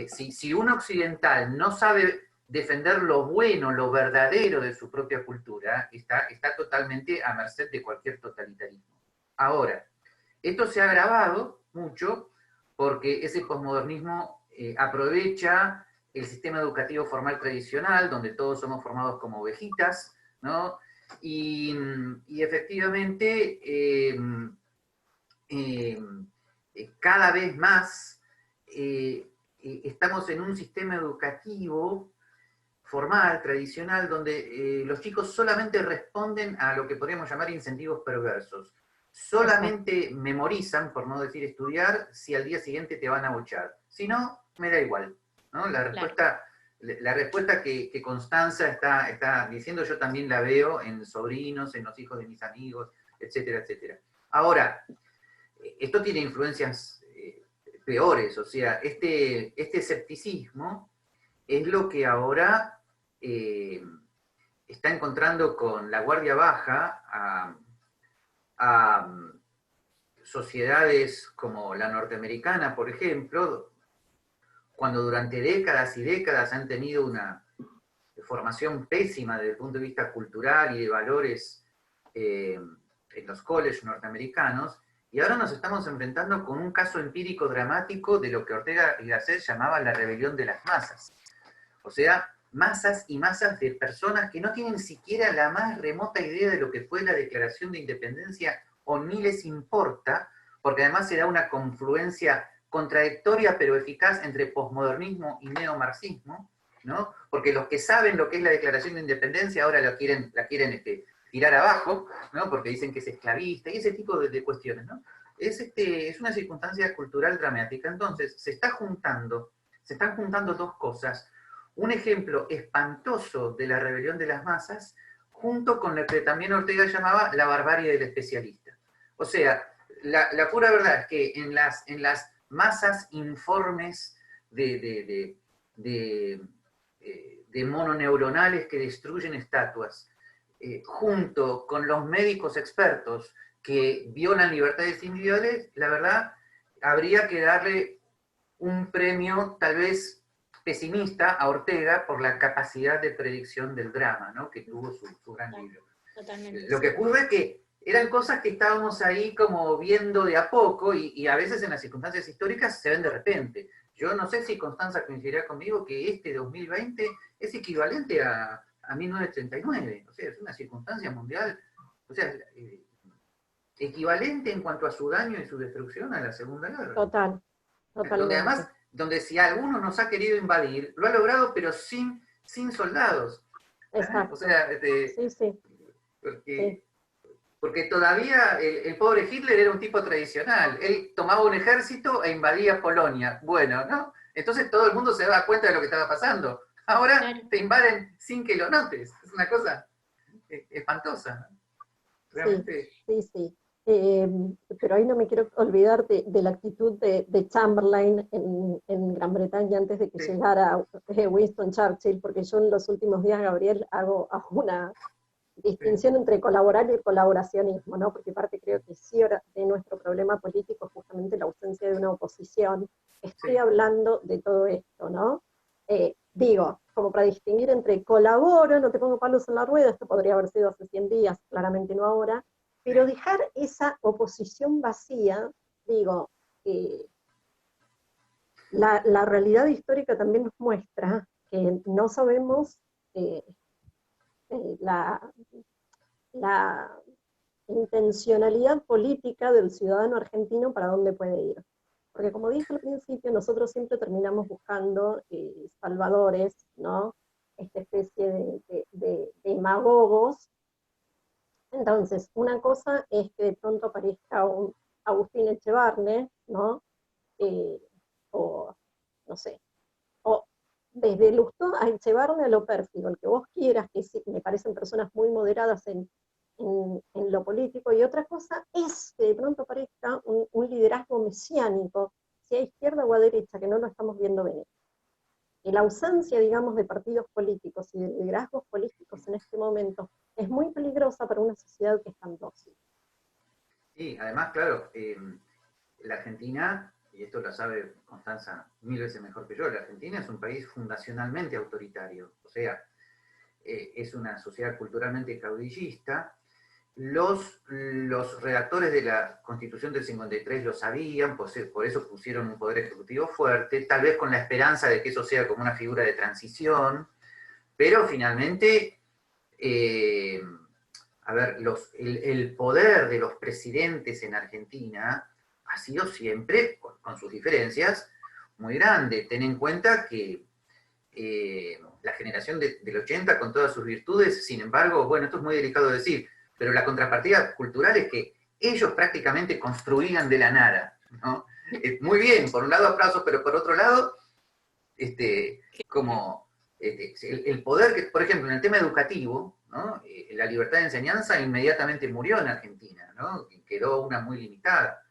S2: Si un occidental no sabe defender lo bueno, lo verdadero de su propia cultura, está totalmente a merced de cualquier totalitarismo. Ahora, esto se ha agravado mucho porque ese posmodernismo aprovecha el sistema educativo formal tradicional, donde todos somos formados como ovejitas, ¿no? Y efectivamente, cada vez más estamos en un sistema educativo formal, tradicional, donde los chicos solamente responden a lo que podríamos llamar incentivos perversos. Solamente memorizan, por no decir estudiar, si al día siguiente te van a bochar. Si no, me da igual, ¿no? La respuesta que Constanza está diciendo, yo también la veo en sobrinos, en los hijos de mis amigos, etcétera, etcétera. Ahora, esto tiene influencias peores, o sea, este escepticismo es lo que ahora está encontrando con la guardia baja a sociedades como la norteamericana, por ejemplo, cuando durante décadas y décadas han tenido una formación pésima desde el punto de vista cultural y de valores en los colleges norteamericanos, y ahora nos estamos enfrentando con un caso empírico dramático de lo que Ortega y Gasset llamaba la rebelión de las masas. O sea, masas y masas de personas que no tienen siquiera la más remota idea de lo que fue la Declaración de Independencia o ni les importa, porque además se da una confluencia contradictoria pero eficaz entre posmodernismo y neomarxismo, ¿no? Porque los que saben lo que es la Declaración de Independencia ahora la quieren tirar abajo, ¿no? Porque dicen que es esclavista y ese tipo de cuestiones, ¿no? Es una circunstancia cultural dramática. Entonces, se están juntando dos cosas. Un ejemplo espantoso de la rebelión de las masas, junto con lo que también Ortega llamaba la barbarie del especialista. O sea, la pura verdad es que en las masas informes de mononeuronales que destruyen estatuas, junto con los médicos expertos que violan libertades individuales, la verdad, habría que darle un premio tal vez pesimista a Ortega por la capacidad de predicción del drama, ¿no? Que tuvo su gran libro.
S1: Totalmente.
S2: Lo que ocurre es que eran cosas que estábamos ahí como viendo de a poco y a veces en las circunstancias históricas se ven de repente. Yo no sé si Constanza coincidirá conmigo que este 2020 es equivalente a a 1939. O sea, es una circunstancia mundial, o sea, equivalente en cuanto a su daño y su destrucción a la Segunda Guerra.
S3: Total,
S2: Donde
S3: totalmente.
S2: además, donde si alguno nos ha querido invadir, lo ha logrado, pero sin soldados.
S3: Exacto.
S2: O sea,
S3: Sí, sí.
S2: porque,
S3: Sí.
S2: porque todavía el pobre Hitler era un tipo tradicional. Él tomaba un ejército e invadía Polonia. Bueno, ¿no? Entonces todo el mundo se daba cuenta de lo que estaba pasando. Ahora
S1: Claro.
S2: te invaden sin que lo notes. Es una cosa espantosa. Realmente.
S3: Sí, sí, sí. Pero ahí no me quiero olvidar de la actitud de Chamberlain en Gran Bretaña antes de que
S2: Sí,
S3: llegara Winston Churchill, porque yo en los últimos días, Gabriel, hago una
S2: sí,
S3: distinción entre colaborar y el colaboracionismo, ¿no? Porque parte creo que sí de nuestro problema político es justamente la ausencia de una oposición. Estoy
S2: sí.
S3: hablando de todo esto, ¿no? Digo, como para distinguir entre colaboro, no te pongo palos en la rueda, esto podría haber sido hace 100 días, claramente no ahora, pero
S2: Sí.
S3: dejar esa oposición vacía, digo, la realidad histórica también nos muestra que no sabemos eh, la, la intencionalidad política del ciudadano argentino para dónde puede ir. Porque como dije al principio, nosotros siempre terminamos buscando salvadores, ¿no? Esta especie de demagogos. Entonces, una cosa es que de pronto aparezca un Agustín Echevarne, ¿no? Eh, o, no sé, o desde Lustó a Echevarne a lo pérfido, el que vos quieras, que sí, me parecen personas muy moderadas en lo político, y otra cosa es que de pronto aparezca un liderazgo mesiánico, si a izquierda o a derecha, que no lo estamos viendo venir. Y la ausencia, digamos, de partidos políticos y de liderazgos políticos en este momento es muy peligrosa para una sociedad que es tan dócil.
S2: Sí, además, claro, la Argentina, y esto lo sabe Constanza 1000 veces mejor que yo, la Argentina es un país fundacionalmente autoritario, o sea, es una sociedad culturalmente caudillista. Los redactores de la Constitución del 53 lo sabían, por eso pusieron un poder ejecutivo fuerte, tal vez con la esperanza de que eso sea como una figura de transición, pero finalmente, a ver, el poder de los presidentes en Argentina ha sido siempre, con sus diferencias, muy grande. Ten en cuenta que la generación del 80 con todas sus virtudes, sin embargo, bueno, esto es muy delicado de decir, pero la contrapartida cultural es que ellos prácticamente construían de la nada, ¿no? Muy bien, por un lado aplausos, pero por otro lado, como el poder, que, por ejemplo, en el tema educativo, ¿no? La libertad de enseñanza inmediatamente murió en Argentina, ¿no? Quedó una muy limitada.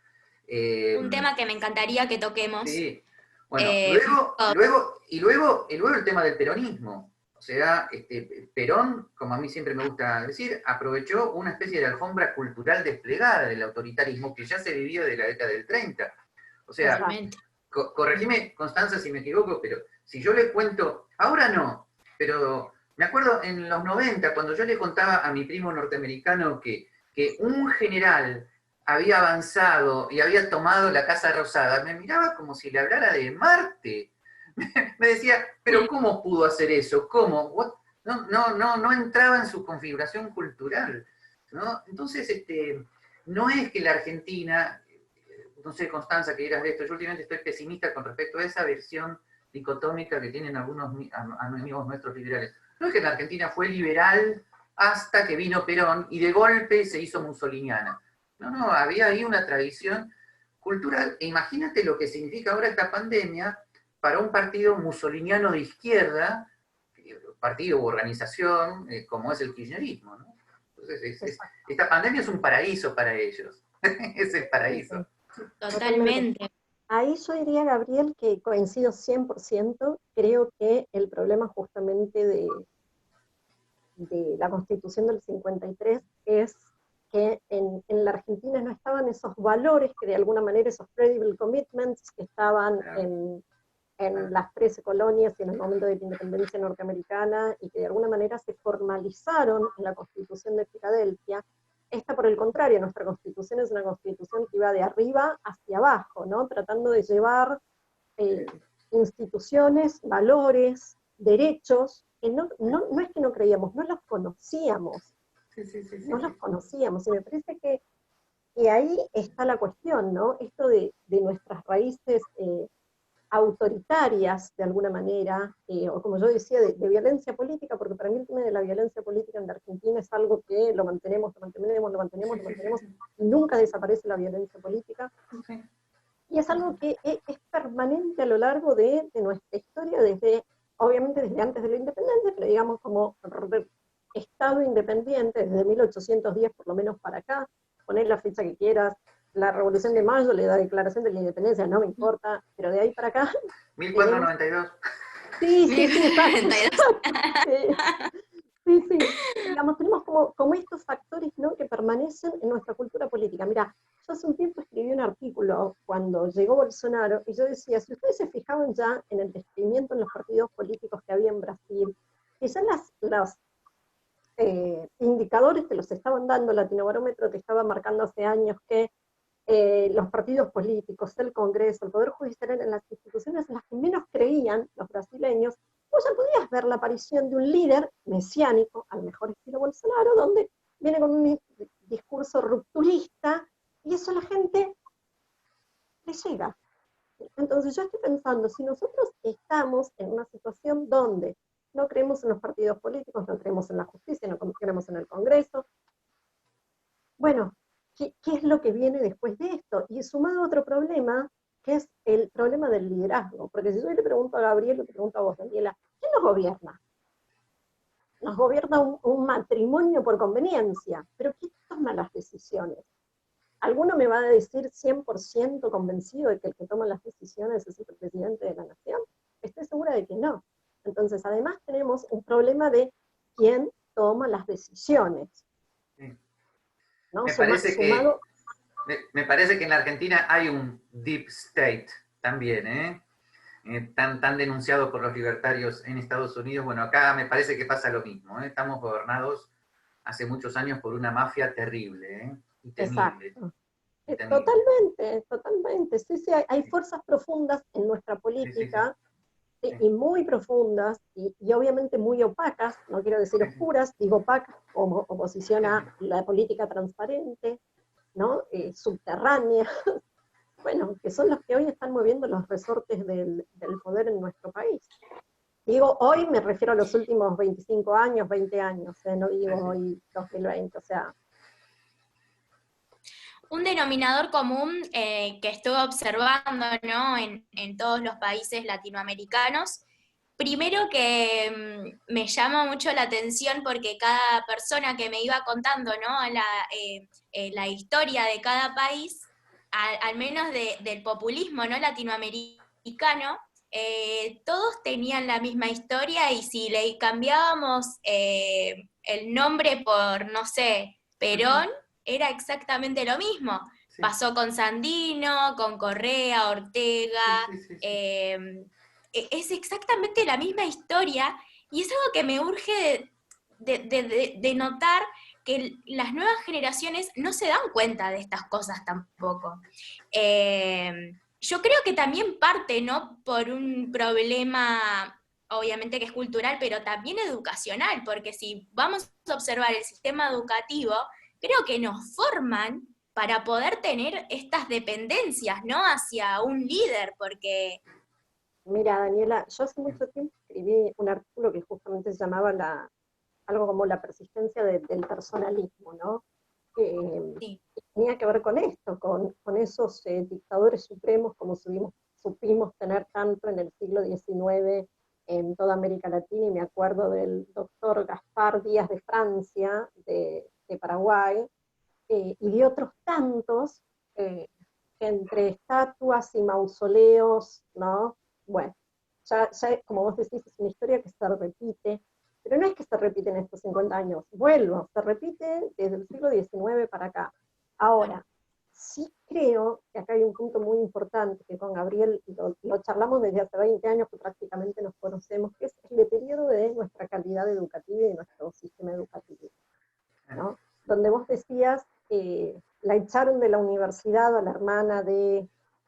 S1: Un tema que me encantaría que toquemos.
S2: Sí. Bueno,
S1: eh,
S2: luego el tema del peronismo. O sea, Perón, como a mí siempre me gusta decir, aprovechó una especie de alfombra cultural desplegada del autoritarismo que ya se vivía de la década del 30. O sea,
S1: Totalmente.
S2: corregime, Constanza, si me equivoco, pero si yo le cuento, ahora no, pero me acuerdo en los 90, cuando yo le contaba a mi primo norteamericano que un general había avanzado y había tomado la Casa Rosada, me miraba como si le hablara de Marte. Me decía, pero ¿cómo pudo hacer eso? ¿Cómo? What? No entraba en su configuración cultural, ¿no? Entonces, no es que la Argentina, no sé, Constanza, que dirás de esto, yo últimamente estoy pesimista con respecto a esa versión dicotómica que tienen algunos amigos nuestros liberales. No es que la Argentina fue liberal hasta que vino Perón y de golpe se hizo mussoliniana. No, había ahí una tradición cultural, e imagínate lo que significa ahora esta pandemia para un partido mussoliniano de izquierda, partido u organización, como es el kirchnerismo, ¿no? Entonces, esta pandemia es un paraíso para ellos, es el
S3: Sí,
S2: paraíso.
S3: sí, totalmente.
S1: Totalmente.
S3: Ahí yo diría, Gabriel, que coincido 100%. Creo que el problema justamente de la Constitución del 53 es que en la Argentina no estaban esos valores que de alguna manera, esos credible commitments que estaban
S2: Claro,
S3: en las 13 colonias y en el momento de la independencia norteamericana, y que de alguna manera se formalizaron en la Constitución de Filadelfia. Esta, por el contrario, nuestra Constitución es una Constitución que iba de arriba hacia abajo, ¿no? Tratando de llevar instituciones, valores, derechos que no es que no creíamos, no los conocíamos, no los
S2: Sí.
S3: conocíamos, y me parece que ahí está la cuestión, ¿no? Esto de nuestras raíces autoritarias, de alguna manera, o como yo decía, de violencia política, porque para mí el tema de la violencia política en la Argentina es algo que lo mantenemos, y nunca desaparece la violencia política, y es algo que es permanente a lo largo de nuestra historia, obviamente desde antes de la independencia, pero digamos como Estado independiente, desde 1810 por lo menos para acá, poner la fecha que quieras, la Revolución de Mayo, la Declaración de la Independencia, no me importa, pero de ahí para acá tenemos...
S2: 1492.
S3: Sí, exacto. Sí. Digamos, tenemos como estos factores, ¿no?, que permanecen en nuestra cultura política. Mira, yo hace un tiempo escribí un artículo cuando llegó Bolsonaro, y yo decía, si ustedes se fijaban ya en el descrimiento en los partidos políticos que había en Brasil, que ya los indicadores que los estaban dando, Latinobarómetro te estaba marcando hace años que los partidos políticos, el Congreso, el Poder Judicial eran las instituciones en las que menos creían los brasileños, vos ya podías ver la aparición de un líder mesiánico, al mejor estilo Bolsonaro, donde viene con un discurso rupturista, y eso a la gente le llega. Entonces yo estoy pensando, si nosotros estamos en una situación donde no creemos en los partidos políticos, no creemos en la justicia, no creemos en el Congreso, bueno, ¿qué es lo que viene después de esto? Y sumado a otro problema, que es el problema del liderazgo. Porque si yo le pregunto a Gabriel, le pregunto a vos, Daniela, ¿quién nos gobierna? Nos gobierna un matrimonio por conveniencia, pero ¿quién toma las decisiones? ¿Alguno me va a decir 100% convencido de que el que toma las decisiones es el presidente de la nación? Estoy segura de que no. Entonces, además tenemos un problema de quién toma las decisiones,
S2: Sí.
S3: ¿no?
S2: Me parece
S3: Sumado...
S2: me parece que en la Argentina hay un deep state también, tan denunciado por los libertarios en Estados Unidos. Bueno, acá me parece que pasa lo mismo. Estamos gobernados hace muchos años por una mafia terrible, y temible.
S3: Exacto.
S2: Y temible.
S3: Totalmente. Sí, hay fuerzas profundas en nuestra
S2: Sí.
S3: política, y muy profundas, y obviamente muy opacas, no quiero decir oscuras, digo opacas, como oposición a la política transparente, ¿no? Subterránea, bueno, que son los que hoy están moviendo los resortes del poder en nuestro país. Digo, hoy me refiero a los últimos 25 años, 20 años, no digo hoy 2020, o sea...
S1: Un denominador común que estuve observando, ¿no?, en todos los países latinoamericanos, primero que me llama mucho la atención porque cada persona que me iba contando, ¿no?, la historia de cada país, al menos del populismo, ¿no?, latinoamericano, todos tenían la misma historia, y si le cambiábamos el nombre por, no sé, Perón, era exactamente lo mismo.
S2: Sí.
S1: Pasó con Sandino, con Correa, Ortega,
S2: Sí.
S1: es exactamente la misma historia, y es algo que me urge de notar, que las nuevas generaciones no se dan cuenta de estas cosas tampoco. Yo creo que también parte, ¿no?, por un problema, obviamente que es cultural, pero también educacional, porque si vamos a observar el sistema educativo, creo que nos forman para poder tener estas dependencias, ¿no?, hacia un líder, porque...
S3: Mira, Daniela, yo hace mucho tiempo escribí un artículo que justamente se llamaba algo como la persistencia del personalismo, ¿no?
S1: Sí.
S3: Tenía que ver con esto, con esos dictadores supremos como supimos tener tanto en el siglo XIX en toda América Latina, y me acuerdo del doctor Gaspar Díaz de Francia, de Paraguay, y de otros tantos, que entre estatuas y mausoleos, ¿no? Bueno, ya, como vos decís, es una historia que se repite, pero no es que se repite en estos 50 años, vuelvo, se repite desde el siglo XIX para acá. Ahora, sí creo que acá hay un punto muy importante, que con Gabriel lo charlamos desde hace 20 años, que prácticamente nos conocemos, que es el deterioro de nuestra calidad educativa y de nuestro sistema educativo, ¿no? Donde vos decías, la echaron de la universidad a la hermana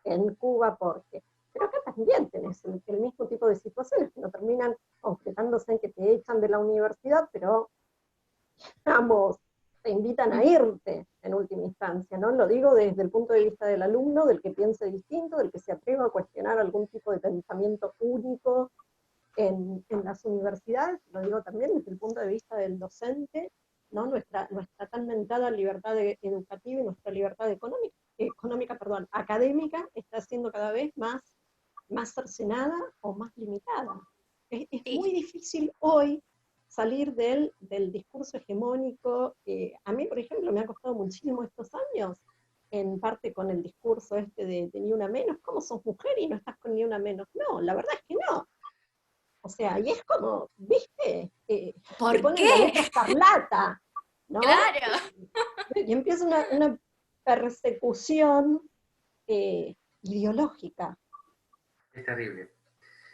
S3: en Cuba, porque... Pero acá también tenés el mismo tipo de situaciones que no terminan concretándose en que te echan de la universidad, pero, digamos, te invitan a irte en última instancia, ¿no? Lo digo desde el punto de vista del alumno, del que piense distinto, del que se atreva a cuestionar algún tipo de pensamiento único en las universidades, lo digo también desde el punto de vista del docente, ¿no? Nuestra tan mentada libertad educativa y nuestra libertad económica, académica, está siendo cada vez más cercenada o más limitada. Es muy difícil hoy salir del discurso hegemónico. A mí, por ejemplo, me ha costado muchísimo estos años, en parte con el discurso de ni una menos. ¿Cómo sos mujer y no estás con ni una menos? No, la verdad es que no. O sea, y es como, ¿viste?
S1: ¿Por
S3: te ponen
S1: qué?
S3: la letra escarlata, ¿no?
S1: Claro.
S3: Y empieza una persecución ideológica.
S2: Es terrible.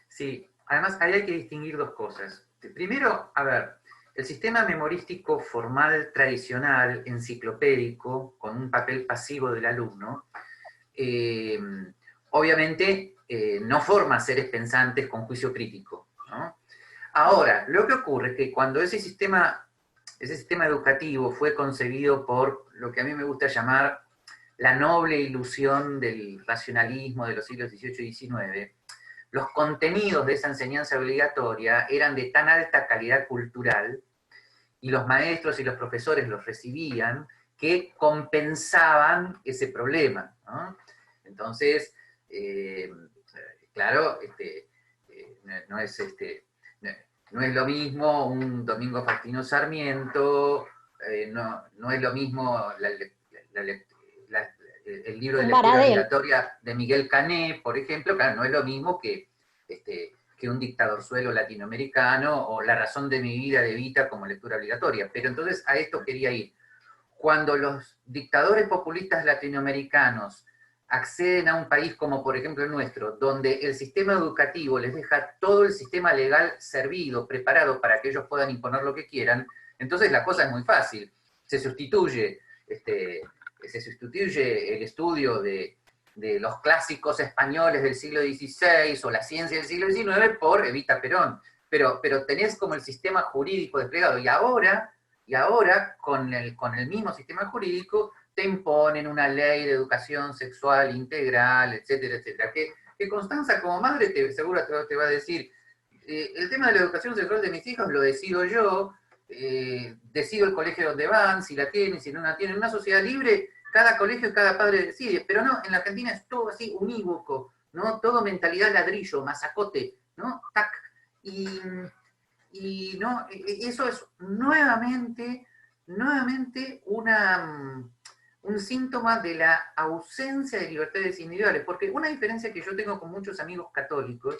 S2: Sí, además ahí hay que distinguir dos cosas. Primero, a ver, el sistema memorístico formal tradicional, enciclopédico, con un papel pasivo del alumno, obviamente no forma seres pensantes con juicio crítico, ¿no? Ahora, lo que ocurre es que cuando ese sistema educativo fue concebido por lo que a mí me gusta llamar la noble ilusión del racionalismo de los siglos XVIII y XIX, los contenidos de esa enseñanza obligatoria eran de tan alta calidad cultural, y los maestros y los profesores los recibían, que compensaban ese problema, ¿no? Entonces, claro, no es no es lo mismo un Domingo Faustino Sarmiento, no es lo mismo el libro de lectura
S3: Baradel.
S2: obligatoria de Miguel Cané, por ejemplo, claro, no es lo mismo que un dictadorzuelo latinoamericano o La razón de mi vida de Evita como lectura obligatoria. Pero entonces a esto quería ir. Cuando los dictadores populistas latinoamericanos acceden a un país como por ejemplo el nuestro, donde el sistema educativo les deja todo el sistema legal servido, preparado para que ellos puedan imponer lo que quieran, entonces la cosa es muy fácil. Se sustituye el estudio de los clásicos españoles del siglo XVI o la ciencia del siglo XIX por Evita Perón. Pero tenés como el sistema jurídico desplegado. Y ahora con el mismo sistema jurídico, te imponen una ley de educación sexual integral, etcétera, etcétera. Que Constanza, como madre, seguro te va a decir, el tema de la educación sexual de mis hijos lo decido yo, decido el colegio donde van, si la tienen, si no la tienen. En una sociedad libre, cada colegio y cada padre decide, pero no, en la Argentina es todo así unívoco, ¿no? Todo mentalidad ladrillo, masacote, ¿no? Tac. Y no, eso es nuevamente un síntoma de la ausencia de libertades individuales, porque una diferencia que yo tengo con muchos amigos católicos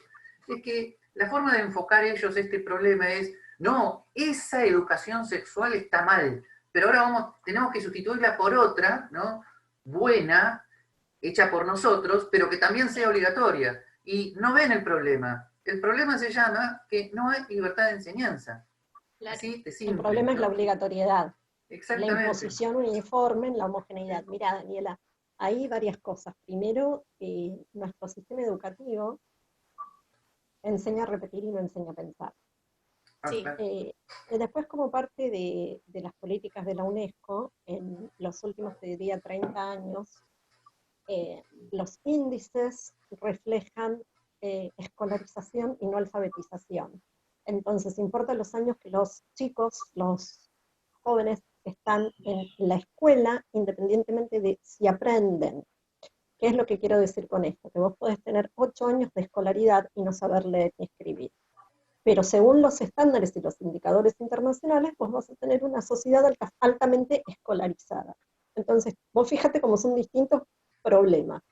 S2: es que la forma de enfocar ellos este problema es, no, esa educación sexual está mal, pero ahora tenemos que sustituirla por otra, ¿no? Buena, hecha por nosotros, pero que también sea obligatoria. Y no ven el problema. El problema se llama que no hay libertad de enseñanza.
S1: Claro.
S2: Así de simple,
S3: El problema
S2: ¿no?
S3: es la obligatoriedad, la
S2: Exactamente.
S3: imposición uniforme en la homogeneidad. Mira, Daniela, hay varias cosas. Primero, nuestro sistema educativo enseña a repetir y no enseña a pensar.
S1: Sí.
S3: Después, como parte de las políticas de la UNESCO, en los últimos, te diría, 30 años, los índices reflejan escolarización y no alfabetización. Entonces, importa los años que los chicos, los jóvenes, están en la escuela, independientemente de si aprenden. ¿Qué es lo que quiero decir con esto? Que vos podés tener 8 años de escolaridad y no saber leer ni escribir. Pero según los estándares y los indicadores internacionales, vos vas a tener una sociedad altamente escolarizada. Entonces, vos fíjate cómo son distintos problemas.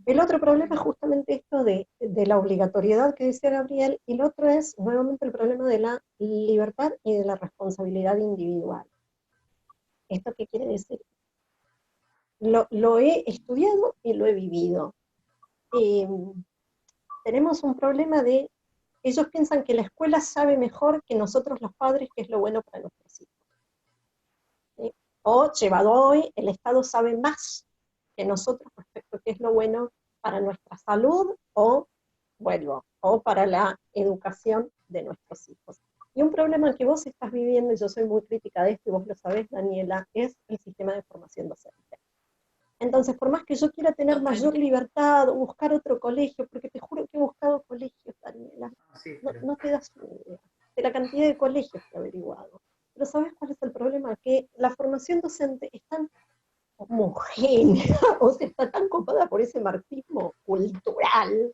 S3: El otro problema es justamente esto de la obligatoriedad que decía Gabriel, y el otro es nuevamente el problema de la libertad y de la responsabilidad individual. ¿Esto qué quiere decir? Lo he estudiado y lo he vivido. Tenemos un problema de, ellos piensan que la escuela sabe mejor que nosotros los padres qué es lo bueno para nuestros hijos. O, llevado hoy, el Estado sabe más que nosotros respecto a qué es lo bueno para nuestra salud o, vuelvo, o para la educación de nuestros hijos. Y un problema que vos estás viviendo, y yo soy muy crítica de esto, y vos lo sabés, Daniela, es el sistema de formación docente. Entonces, por más que yo quiera tener mayor libertad o buscar otro colegio, porque te juro que he buscado colegios, Daniela,
S2: Sí,
S3: no,
S2: pero...
S3: no te das una idea de la cantidad de colegios que he averiguado. Pero ¿sabes cuál es el problema? Que la formación docente es tan homogénea, o sea, está tan copada por ese marxismo cultural,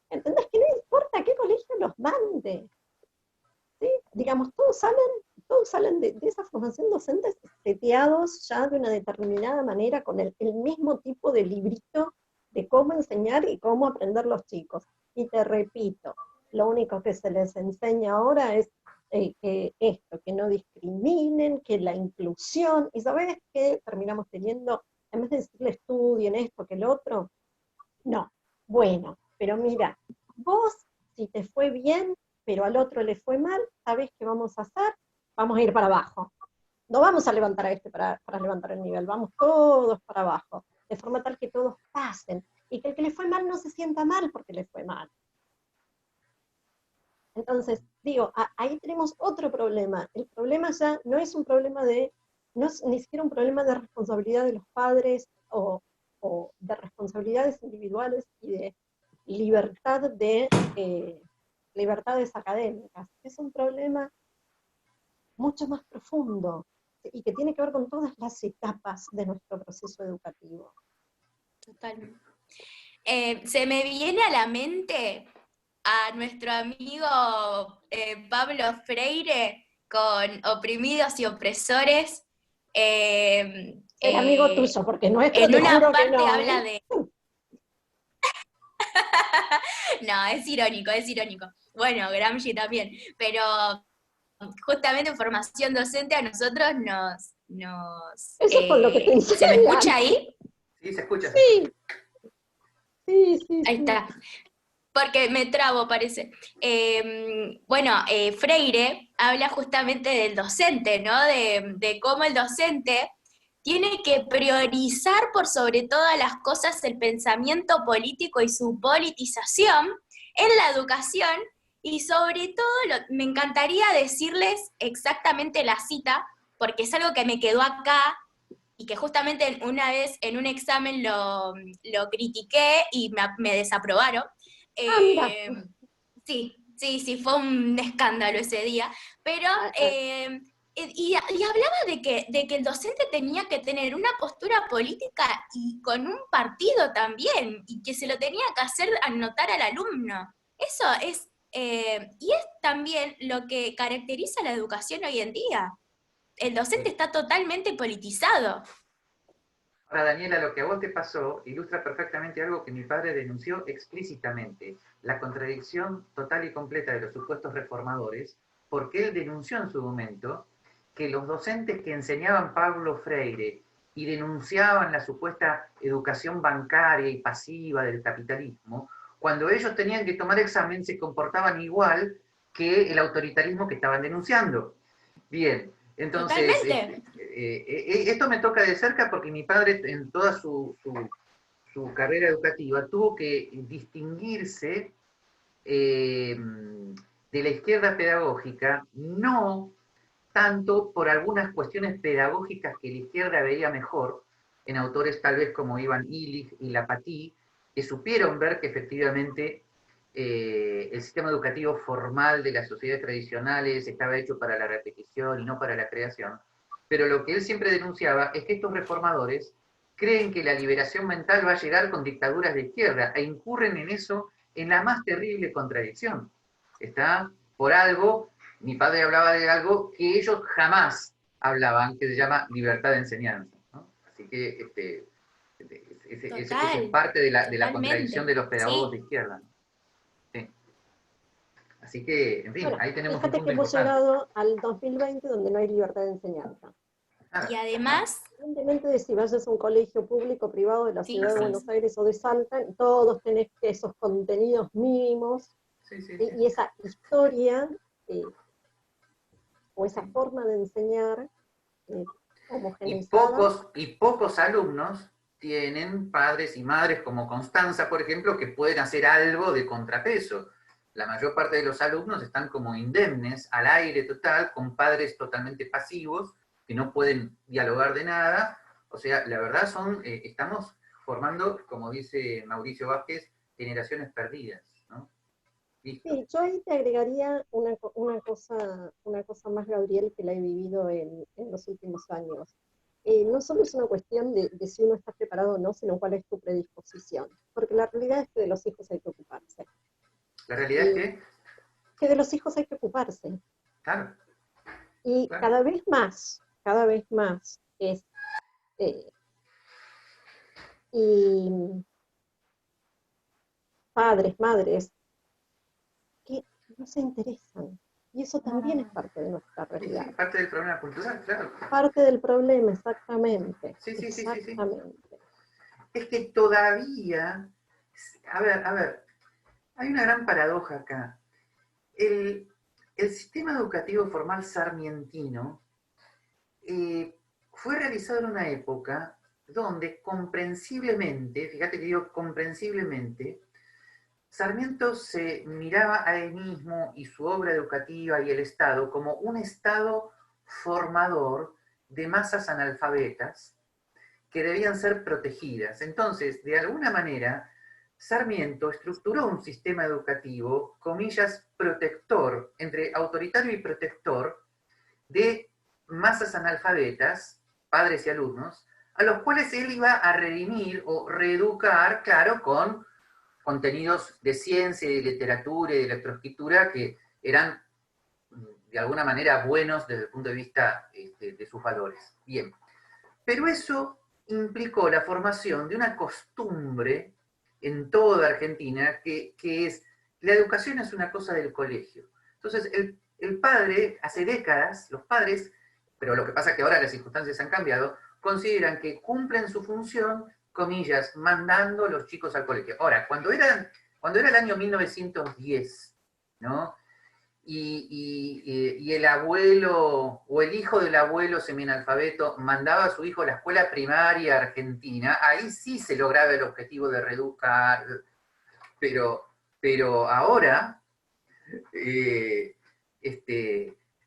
S3: ¿entendés? Que no importa qué colegio los mande, ¿sí? Digamos, todos salen de esa formación docente seteados ya de una determinada manera, con el mismo tipo de librito de cómo enseñar y cómo aprender los chicos. Y te repito, lo único que se les enseña ahora es que esto, que no discriminen, que la inclusión, y ¿sabes qué terminamos teniendo? En vez de decirle estudien esto que el otro, no, bueno, pero mira, vos si te fue bien, pero al otro le fue mal, ¿sabés qué vamos a hacer? Vamos a ir para abajo. No vamos a levantar a este para levantar el nivel, vamos todos para abajo, de forma tal que todos pasen, y que el que le fue mal no se sienta mal porque le fue mal. Entonces, digo, ahí tenemos otro problema. El problema ya no es un problema no es ni siquiera un problema de responsabilidad de los padres o de responsabilidades individuales y de libertad libertades académicas. Es un problema mucho más profundo y que tiene que ver con todas las etapas de nuestro proceso educativo.
S1: Totalmente. Se me viene a la mente a nuestro amigo Pablo Freire con Oprimidos y Opresores.
S3: El amigo tuyo, porque nuestro
S1: En
S3: te
S1: una
S3: juro que
S1: parte
S3: no,
S1: habla
S3: ¿eh?
S1: de... No, es irónico, es irónico. Bueno, Gramsci también, pero justamente en formación docente a nosotros
S3: Eso es con lo que te
S1: ¿se me
S3: enseñan.
S1: escucha ahí?
S2: Sí, se escucha, se escucha.
S3: Sí, sí, sí,
S1: Ahí
S3: sí.
S1: está. Porque me trabo, parece. Freire habla justamente del docente, ¿no? De cómo el docente tiene que priorizar por sobre todas las cosas el pensamiento político y su politización en la educación, y sobre todo, me encantaría decirles exactamente la cita, porque es algo que me quedó acá y que justamente una vez en un examen lo critiqué y me desaprobaron.
S3: Ah, mira.
S1: Eh, sí, sí, sí, fue un escándalo ese día, pero
S3: Ah, ah,
S1: y hablaba de que el docente tenía que tener una postura política y con un partido también, y que se lo tenía que hacer anotar al alumno. Eso es, y es también lo que caracteriza la educación hoy en día. El docente
S2: Sí.
S1: está totalmente politizado.
S2: Ahora, Daniela, lo que a vos te pasó ilustra perfectamente algo que mi padre denunció explícitamente, la contradicción total y completa de los supuestos reformadores, porque él denunció en su momento que los docentes que enseñaban Pablo Freire y denunciaban la supuesta educación bancaria y pasiva del capitalismo, cuando ellos tenían que tomar examen se comportaban igual que el autoritarismo que estaban denunciando. Bien, entonces,
S1: Totalmente.
S2: esto me toca de cerca porque mi padre en toda su carrera educativa tuvo que distinguirse de la izquierda pedagógica, no tanto por algunas cuestiones pedagógicas que la izquierda veía mejor, en autores tal vez como Ivan Illich y Lapatí, que supieron ver que efectivamente el sistema educativo formal de las sociedades tradicionales estaba hecho para la repetición y no para la creación. Pero lo que él siempre denunciaba es que estos reformadores creen que la liberación mental va a llegar con dictaduras de izquierda e incurren en eso en la más terrible contradicción. Está por algo, mi padre hablaba de algo que ellos jamás hablaban, que se llama libertad de enseñanza, ¿no? Así que es en
S1: Total,
S2: parte de la contradicción
S1: totalmente.
S2: de los pedagogos de
S1: Sí.
S2: izquierda, ¿no? Sí. Así que, en fin,
S3: bueno,
S2: ahí tenemos un
S3: fíjate que
S2: punto
S3: hemos
S2: importante.
S3: llegado al 2020 donde no hay libertad de enseñanza.
S1: Y
S2: Nada, nada.
S1: además,
S3: Independientemente de si vayas a un colegio público o privado de la
S1: sí,
S3: ciudad de
S1: sí,
S3: Buenos Aires o de Salta, todos tenés esos contenidos mínimos,
S2: Sí, sí,
S3: ¿sí?
S2: sí.
S3: Y esa historia o esa forma de enseñar
S2: Y
S3: homogeneizada.
S2: pocos alumnos tienen padres y madres como Constanza, por ejemplo, que pueden hacer algo de contrapeso. La mayor parte de los alumnos están como indemnes, al aire total, con padres totalmente pasivos, que no pueden dialogar de nada. O sea, la verdad estamos formando, como dice Mauricio Vázquez, generaciones perdidas, ¿no? Listo.
S3: Sí, yo ahí te agregaría una cosa más, Gabriel, que la he vivido en los últimos años. No solo es una cuestión de si uno está preparado o no, sino cuál es tu predisposición. Porque la realidad es que de los hijos hay que ocuparse.
S2: La realidad es
S3: Que de los hijos hay que ocuparse.
S2: claro,
S3: Y
S2: claro.
S3: cada vez más es... y padres, madres, que no se interesan. Y eso también es parte de nuestra realidad.
S2: Sí, parte del problema cultural, claro.
S3: Parte del problema, exactamente.
S2: Sí.
S3: Exactamente.
S2: Es que todavía, a ver, hay una gran paradoja acá. El sistema educativo formal sarmientino fue realizado en una época donde comprensiblemente, fíjate que digo comprensiblemente, Sarmiento se miraba a él mismo y su obra educativa y el Estado como un Estado formador de masas analfabetas que debían ser protegidas. Entonces, de alguna manera, Sarmiento estructuró un sistema educativo, comillas, protector, entre autoritario y protector, de masas analfabetas, padres y alumnos, a los cuales él iba a redimir o reeducar, claro, con contenidos de ciencia, de literatura y de electroescritura que eran de alguna manera buenos desde el punto de vista de sus valores. Bien, pero eso implicó la formación de una costumbre en toda Argentina que es, la educación es una cosa del colegio. Entonces, el padre, hace décadas, los padres, pero lo que pasa es que ahora las circunstancias han cambiado, consideran que cumplen su función, comillas, mandando a los chicos al colegio. Ahora, cuando era el año 1910, ¿no? Y el abuelo o el hijo del abuelo semianalfabeto mandaba a su hijo a la escuela primaria argentina, ahí sí se lograba el objetivo de reeducar, pero ahora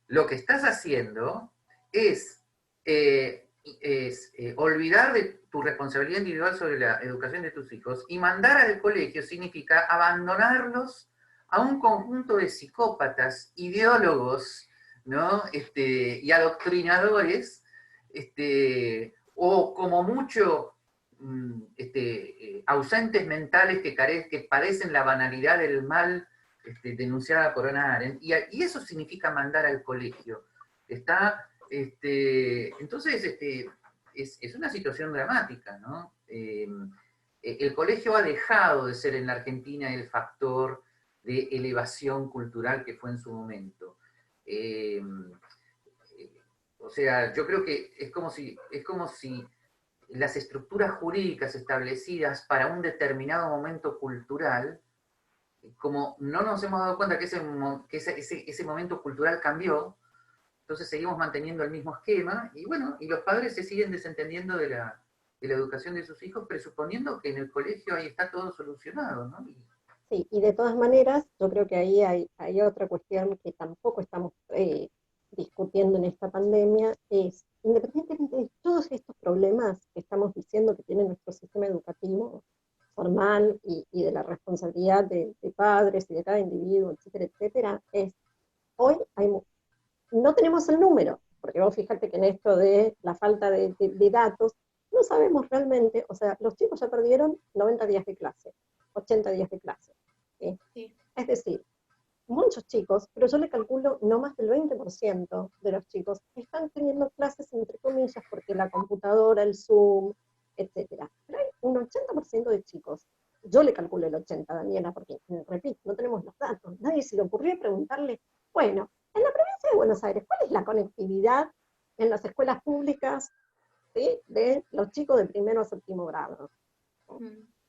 S2: lo que estás haciendo es, olvidar de tu responsabilidad individual sobre la educación de tus hijos y mandar al colegio significa abandonarlos a un conjunto de psicópatas, ideólogos, ¿no? Y adoctrinadores, o como mucho ausentes mentales que padecen la banalidad del mal denunciada por Hannah Arendt, y eso significa mandar al colegio. Entonces, es una situación dramática, ¿no? El colegio ha dejado de ser en la Argentina el factor de elevación cultural que fue en su momento. O sea, yo creo que es como si las estructuras jurídicas establecidas para un determinado momento cultural, como no nos hemos dado cuenta que ese momento cultural cambió, entonces seguimos manteniendo el mismo esquema, y bueno, y los padres se siguen desentendiendo de la educación de sus hijos, presuponiendo que en el colegio ahí está todo solucionado, ¿no?
S3: Sí, y de todas maneras, yo creo que ahí hay otra cuestión que tampoco estamos discutiendo en esta pandemia, es, independientemente de todos estos problemas que estamos diciendo que tiene nuestro sistema educativo formal y de la responsabilidad de padres y de cada individuo, etcétera, etcétera, hoy no tenemos el número, porque vos fíjate que en esto de la falta de datos, no sabemos realmente, o sea, los chicos ya perdieron 90 días de clase, 80 días de clase. ¿Sí? Sí. Es decir, muchos chicos, pero yo le calculo no más del 20% de los chicos están teniendo clases entre comillas porque la computadora, el Zoom, etcétera. Pero hay un 80% de chicos, yo le calculo el 80, Daniela, porque, repito, no tenemos los datos. Nadie se le ocurrió preguntarle, bueno, en la provincia de Buenos Aires, ¿cuál es la conectividad en las escuelas públicas, ¿sí?, de los chicos de primero a séptimo grado?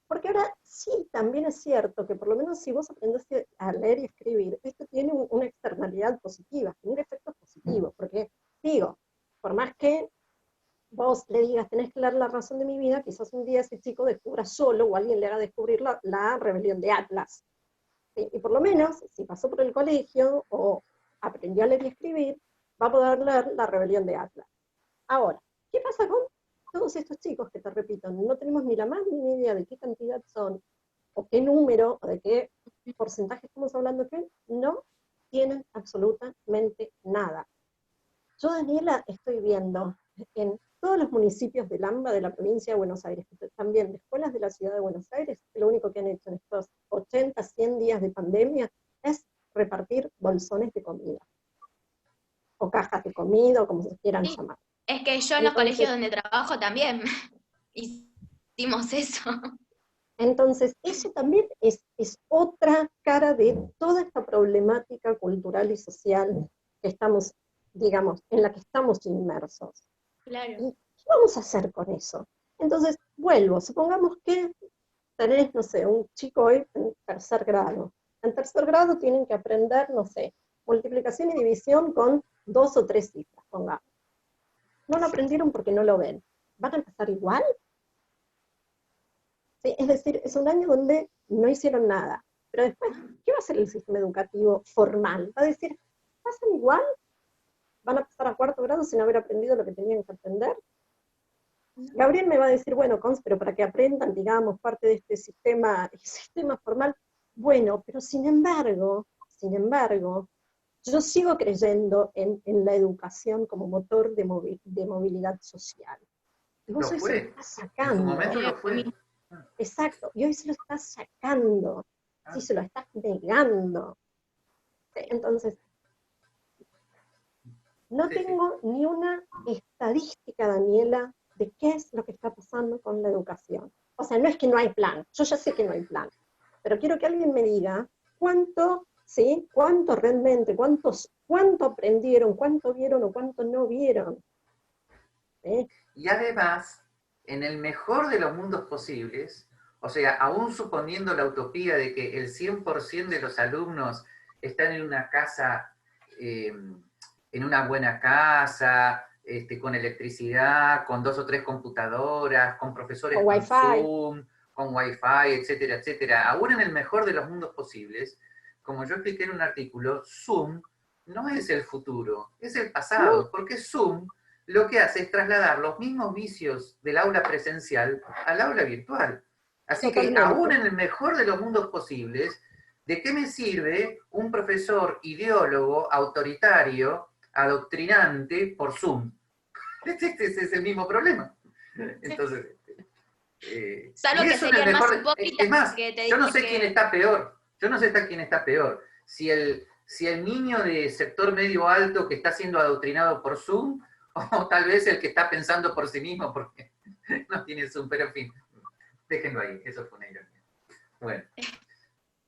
S3: Porque ahora sí, también es cierto que por lo menos si vos aprendés a leer y escribir, esto tiene una externalidad positiva, tiene efectos positivos, porque digo, por más que vos le digas, tenés que leer La razón de mi vida, quizás un día ese chico descubra solo, o alguien le haga descubrir la rebelión de Atlas. ¿Sí? Y por lo menos, si pasó por el colegio, o aprendió a leer y escribir, va a poder leer La rebelión de Atlas. Ahora, ¿qué pasa con todos estos chicos que, te repito, no tenemos ni la más ni idea de qué cantidad son, o qué número, o de qué porcentaje estamos hablando, que no tienen absolutamente nada? Yo, Daniela, estoy viendo en todos los municipios del AMBA de la provincia de Buenos Aires, también de escuelas de la ciudad de Buenos Aires, que lo único que han hecho en estos 80, 100 días de pandemia es repartir bolsones de comida, o cajas de comida, o como se quieran
S1: Sí,
S3: llamar.
S1: es que yo en los colegios donde trabajo también hicimos eso.
S3: Entonces, eso también es otra cara de toda esta problemática cultural y social que estamos, digamos, en la que estamos inmersos.
S1: Claro.
S3: ¿Y qué vamos a hacer con eso? Entonces, vuelvo, supongamos que tenés, no sé, un chico hoy en tercer grado. En tercer grado tienen que aprender, no sé, multiplicación y división con 2 o 3 cifras, pongamos. No lo aprendieron porque no lo ven. ¿Van a empezar igual? ¿Sí? Es decir, es un año donde no hicieron nada. Pero después, ¿qué va a hacer el sistema educativo formal? ¿Va a decir, pasan igual? ¿Van a pasar a cuarto grado sin haber aprendido lo que tenían que aprender? Gabriel me va a decir, bueno, Cons, pero para que aprendan, digamos, parte de este sistema formal. Bueno, pero sin embargo, yo sigo creyendo en la educación como motor de movilidad social. Y vos
S2: Lo
S3: hoy se lo
S2: fue,
S3: estás
S2: en su
S3: sacando.
S2: momento lo fue.
S3: Exacto, y hoy se lo estás sacando, sí, se lo estás negando. Entonces, no
S2: Sí, sí.
S3: tengo ni una estadística, Daniela, de qué es lo que está pasando con la educación. O sea, no es que no hay plan, yo ya sé que no hay plan, pero quiero que alguien me diga cuánto, ¿sí? Cuánto realmente, cuánto aprendieron, cuánto vieron o cuánto no vieron. ¿Sí?
S2: Y además, en el mejor de los mundos posibles, o sea, aún suponiendo la utopía de que el 100% de los alumnos están en una casa, en una buena casa, con electricidad, con 2 o 3 computadoras, con profesores
S3: Con
S2: con
S3: Wi-Fi.
S2: Zoom, con Wi-Fi, etcétera, etcétera. Aún en el mejor de los mundos posibles, como yo expliqué en un artículo, Zoom no es el futuro, es el
S3: No,
S2: pasado, porque Zoom lo que hace es trasladar los mismos vicios del aula presencial al aula virtual. Así que, aún
S3: totalmente.
S2: en el mejor de los mundos posibles, ¿de qué me sirve un profesor ideólogo, autoritario, adoctrinante por Zoom? Este es el mismo problema. Entonces,
S1: Salvo
S2: y
S1: que
S2: eso en el
S1: serían más
S2: mejor...
S1: hipócritas
S2: Es más,
S1: que te
S2: yo no
S1: dicen
S2: sé quién
S1: que
S2: está peor. Yo no sé quién está peor. Si el niño de sector medio alto que está siendo adoctrinado por Zoom, o tal vez el que está pensando por sí mismo porque no tiene Zoom, pero en fin, déjenlo ahí, eso fue una ironía. Bueno,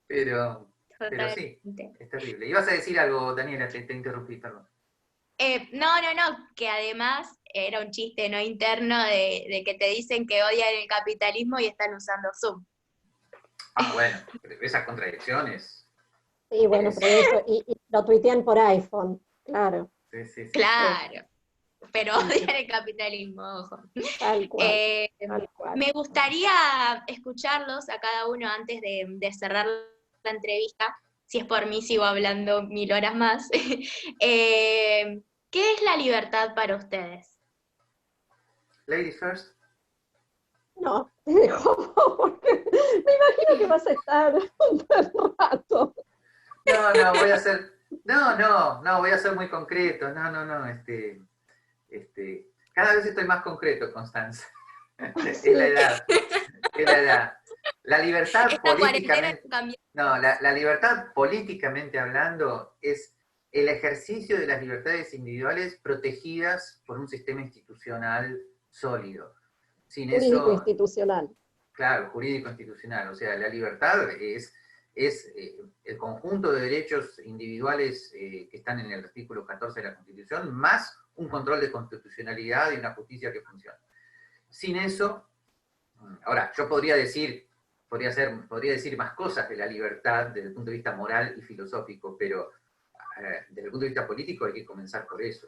S2: pero sí,
S1: totalmente.
S2: es terrible. Ibas a decir algo, Daniela, te interrumpí, perdón.
S1: No, que además era un chiste no interno de que te dicen que odian el capitalismo y están usando Zoom.
S2: Ah, bueno, esas contradicciones.
S3: Sí, bueno,
S2: Es,
S3: pero eso, y lo tuitean por iPhone, claro.
S2: sí, sí, sí.
S1: Claro, pero
S3: Sí,
S1: odian el capitalismo, ojo.
S3: tal cual,
S1: Eh,
S3: tal cual.
S1: Me gustaría escucharlos a cada uno antes de cerrar la entrevista. Si es por mí, sigo hablando 1000 horas más. ¿Qué es la libertad para ustedes?
S2: Ladies first.
S3: No, te dejo porque me imagino que vas a estar un buen rato.
S2: No, voy a ser. No, voy a ser muy concreto. No. Cada vez estoy más concreto, Constanza. Es la
S3: Sí,
S2: edad. Es la edad. La libertad
S1: Esta cuarentena
S2: políticamente.
S1: cambió.
S2: No, la libertad políticamente hablando es el ejercicio de las libertades individuales protegidas por un sistema institucional sólido. Sin
S3: jurídico
S2: eso,
S3: institucional.
S2: claro, jurídico institucional. O sea, la libertad es el conjunto de derechos individuales que están en el artículo 14 de la Constitución, más un control de constitucionalidad y una justicia que funcione. Sin eso, ahora, yo podría decir más cosas de la libertad desde el punto de vista moral y filosófico, pero desde el punto de vista político hay que comenzar por eso.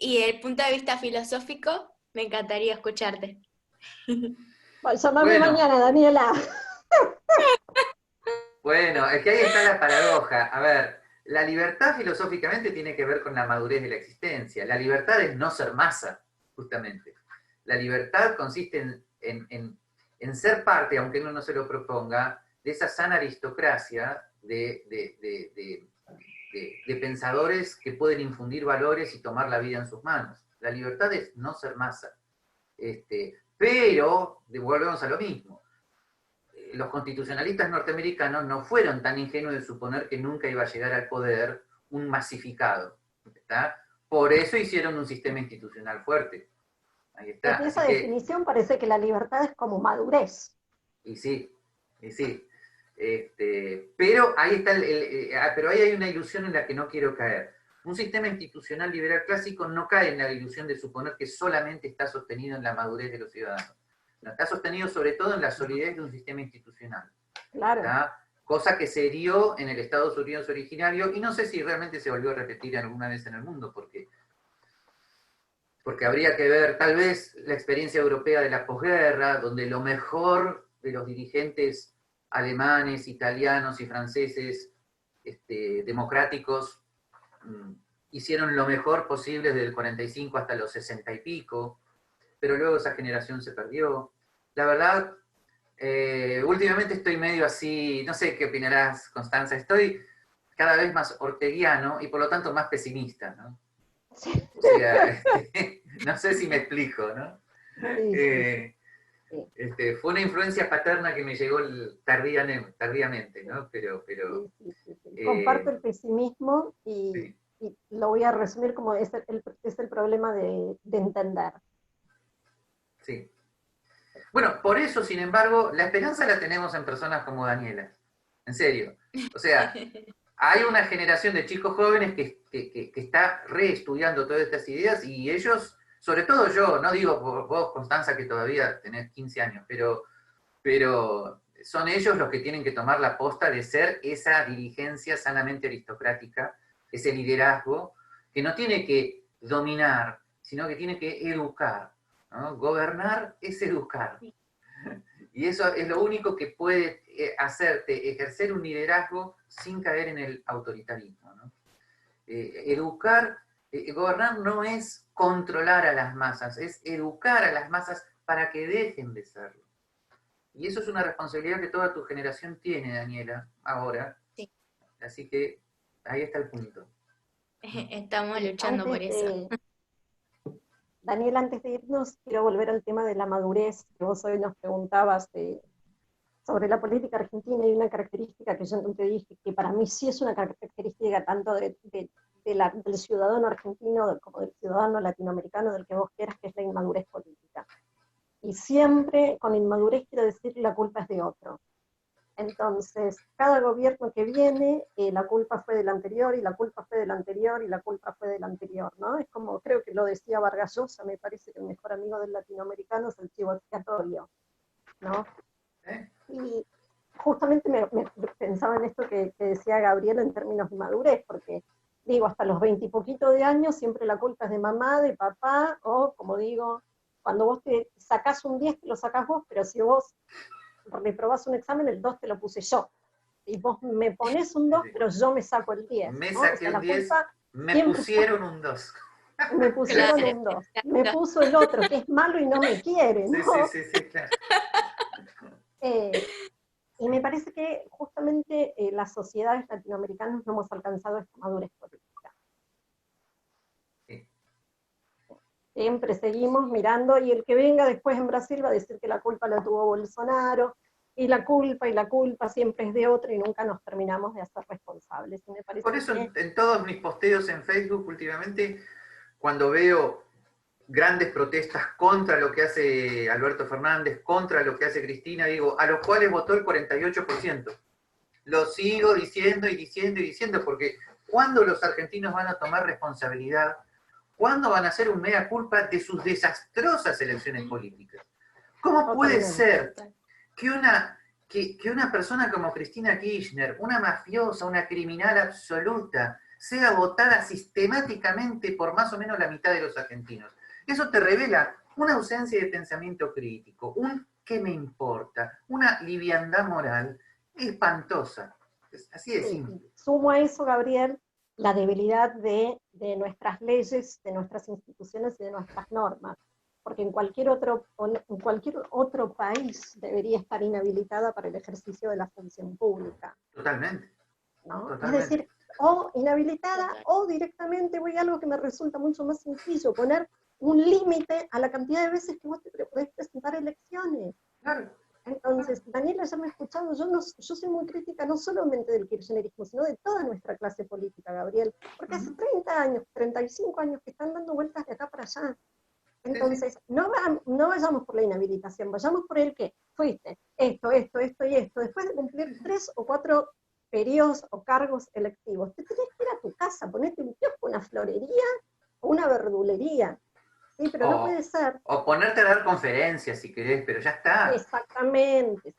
S1: Y el punto de vista filosófico, me encantaría escucharte.
S3: Llámame
S2: Bueno,
S3: mañana, Daniela.
S2: bueno, es que ahí está la paradoja. A ver, la libertad filosóficamente tiene que ver con la madurez de la existencia. La libertad es no ser masa, justamente. La libertad consiste en ser parte, aunque uno no se lo proponga, de esa sana aristocracia de pensadores que pueden infundir valores y tomar la vida en sus manos. La libertad es no ser masa. Pero, volvemos a lo mismo, los constitucionalistas norteamericanos no fueron tan ingenuos de suponer que nunca iba a llegar al poder un masificado. ¿Está? Por eso hicieron un sistema institucional fuerte. Ahí está.
S3: En esa
S2: Así que,
S3: definición parece que la libertad es como madurez.
S2: y sí, y sí. Pero ahí está pero ahí hay una ilusión en la que no quiero caer. Un sistema institucional liberal clásico no cae en la ilusión de suponer que solamente está sostenido en la madurez de los ciudadanos. No, está sostenido sobre todo en la solidez de un sistema institucional.
S3: Claro.
S2: ¿Está? Cosa que se dio en el Estados Unidos originario, y no sé si realmente se volvió a repetir alguna vez en el mundo, porque habría que ver tal vez la experiencia europea de la posguerra, donde lo mejor de los dirigentes alemanes, italianos y franceses democráticos hicieron lo mejor posible desde el 45 hasta los 60 y pico, pero luego esa generación se perdió. La verdad, últimamente estoy medio así, no sé qué opinarás, Constanza, estoy cada vez más orteguiano y por lo tanto más pesimista, ¿no?
S3: Sí.
S2: O sea, no sé si me explico, ¿no?
S3: Sí.
S2: Fue una influencia paterna que me llegó tardíamente, ¿no? Pero
S3: Sí. Comparto el pesimismo
S2: sí.
S3: y lo voy a resumir como es el problema de entender.
S2: Sí. Bueno, por eso, sin embargo, la esperanza la tenemos en personas como Daniela. En serio. O sea, hay una generación de chicos jóvenes que está reestudiando todas estas ideas y ellos, sobre todo yo, no digo por vos, Constanza, que todavía tenés 15 años, pero son ellos los que tienen que tomar la posta de ser esa dirigencia sanamente aristocrática, ese liderazgo, que no tiene que dominar, sino que tiene que educar, ¿no? Gobernar es educar. Y eso es lo único que puede hacerte ejercer un liderazgo sin caer en el autoritarismo, ¿no? Gobernar no es controlar a las masas, es educar a las masas para que dejen de serlo. Y eso es una responsabilidad que toda tu generación tiene, Daniela, ahora.
S1: Sí.
S2: Así que ahí está el punto.
S1: Estamos luchando por eso.
S3: Daniel, antes de irnos, quiero volver al tema de la madurez, que vos hoy nos preguntabas sobre la política argentina, y una característica que yo no te dije, que para mí sí es una característica tanto del ciudadano argentino como del ciudadano latinoamericano, del que vos quieras, que es la inmadurez política. Y siempre con inmadurez quiero decir la culpa es de otro. Entonces, cada gobierno que viene, la culpa fue del anterior, y la culpa fue del anterior, y la culpa fue del anterior, ¿no? Es como, creo que lo decía Vargas Llosa, me parece que el mejor amigo del latinoamericano es el chivo expiatorio, ¿no? Y justamente me pensaba en esto que decía Gabriel en términos de madurez, porque digo, hasta los 20 y poquito de años siempre la culpa es de mamá, de papá, o como digo, cuando vos te sacás un 10 te lo sacás vos, pero si vos reprobás un examen, el 2 te lo puse yo. Y vos me pones un 2, pero yo me saco el 10.
S2: Me
S3: ¿no?
S2: saqué un 10, me pusieron un 2.
S3: Me pusieron un 2. Me puso el otro, que es malo y no me quiere, ¿no?
S2: Sí, claro.
S3: Y me parece que justamente las sociedades latinoamericanas no hemos alcanzado esta madurez política.
S2: Sí.
S3: Siempre seguimos mirando, y el que venga después en Brasil va a decir que la culpa la tuvo Bolsonaro, y la culpa siempre es de otro, y nunca nos terminamos de hacer responsables. Y me parece
S2: Por eso
S3: que
S2: en todos mis posteos en Facebook últimamente, cuando veo grandes protestas contra lo que hace Alberto Fernández, contra lo que hace Cristina, digo, a los cuales votó el 48%. Lo sigo diciendo y diciendo y diciendo, porque ¿cuándo los argentinos van a tomar responsabilidad? ¿Cuándo van a hacer un mea culpa de sus desastrosas elecciones políticas? ¿Cómo puede ser que una persona como Cristina Kirchner, una mafiosa, una criminal absoluta, sea votada sistemáticamente por más o menos la mitad de los argentinos. Eso te revela una ausencia de pensamiento crítico, un ¿qué me importa?, una liviandad moral espantosa. Así de simple.
S3: Sumo a eso, Gabriel, la debilidad de nuestras leyes, de nuestras instituciones y de nuestras normas, porque en cualquier otro país debería estar inhabilitada para el ejercicio de la función pública.
S2: Totalmente.
S3: ¿No?
S2: Totalmente.
S3: Es decir, o inhabilitada o directamente voy a algo que me resulta mucho más sencillo, poner un límite a la cantidad de veces que vos te podés presentar elecciones.
S2: Claro.
S3: Entonces, Daniela ya me ha escuchado, yo soy muy crítica no solamente del kirchnerismo, sino de toda nuestra clase política, Gabriel, porque hace 30 años, 35 años que están dando vueltas de acá para allá. Entonces, no vayamos por la inhabilitación, vayamos por el que fuiste, esto y esto. Después de cumplir 3 o 4 periodos o cargos electivos, te tenés que ir a tu casa, ponete un kiosco, una florería o una verdulería. Sí, pero no puede ser.
S2: O ponerte a dar conferencias si querés, pero ya está.
S3: Exactamente.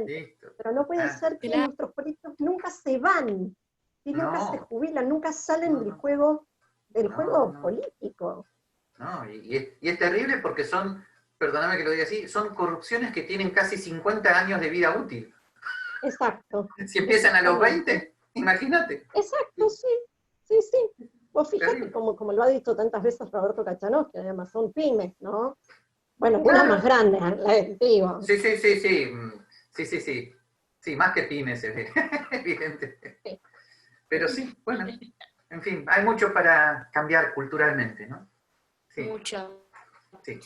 S2: Listo.
S3: Pero no puede ser que nuestros políticos nunca se van, y nunca se jubilan, nunca salen del juego político.
S2: No, y es terrible porque son, perdóname que lo diga así, son corrupciones que tienen casi 50 años de vida útil.
S3: Exacto.
S2: Si empiezan a los 20, imagínate.
S3: Exacto, sí. Vos fíjate como lo ha dicho tantas veces Roberto Cachanós, que además son pymes, ¿no? Bueno, una más grande, digo.
S2: Sí. Sí, más que pymes, evidente. Sí. Pero sí, bueno, en fin, hay mucho para cambiar culturalmente, ¿no?
S1: Sí. Mucho.
S2: Sí.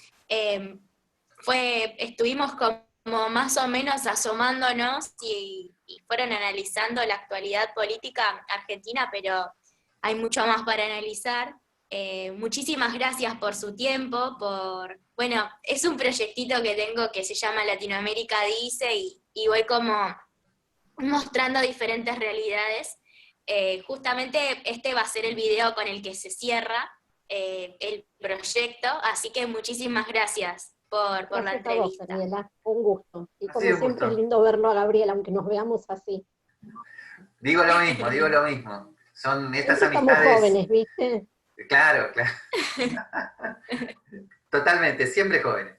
S1: Estuvimos como más o menos asomándonos y fueron analizando la actualidad política argentina, pero hay mucho más para analizar. Muchísimas gracias por su tiempo, bueno, es un proyectito que tengo que se llama Latinoamérica Dice y voy como mostrando diferentes realidades. Justamente este va a ser el video con el que se cierra el proyecto, así que muchísimas gracias por la entrevista.
S3: Gracias a vos, Daniela, un gusto. Y como siempre es lindo verlo a Gabriel, aunque nos veamos así.
S2: Digo lo mismo. Son estas
S3: siempre
S2: amistades...
S3: Estamos jóvenes, ¿viste?
S2: Claro. Totalmente, siempre jóvenes.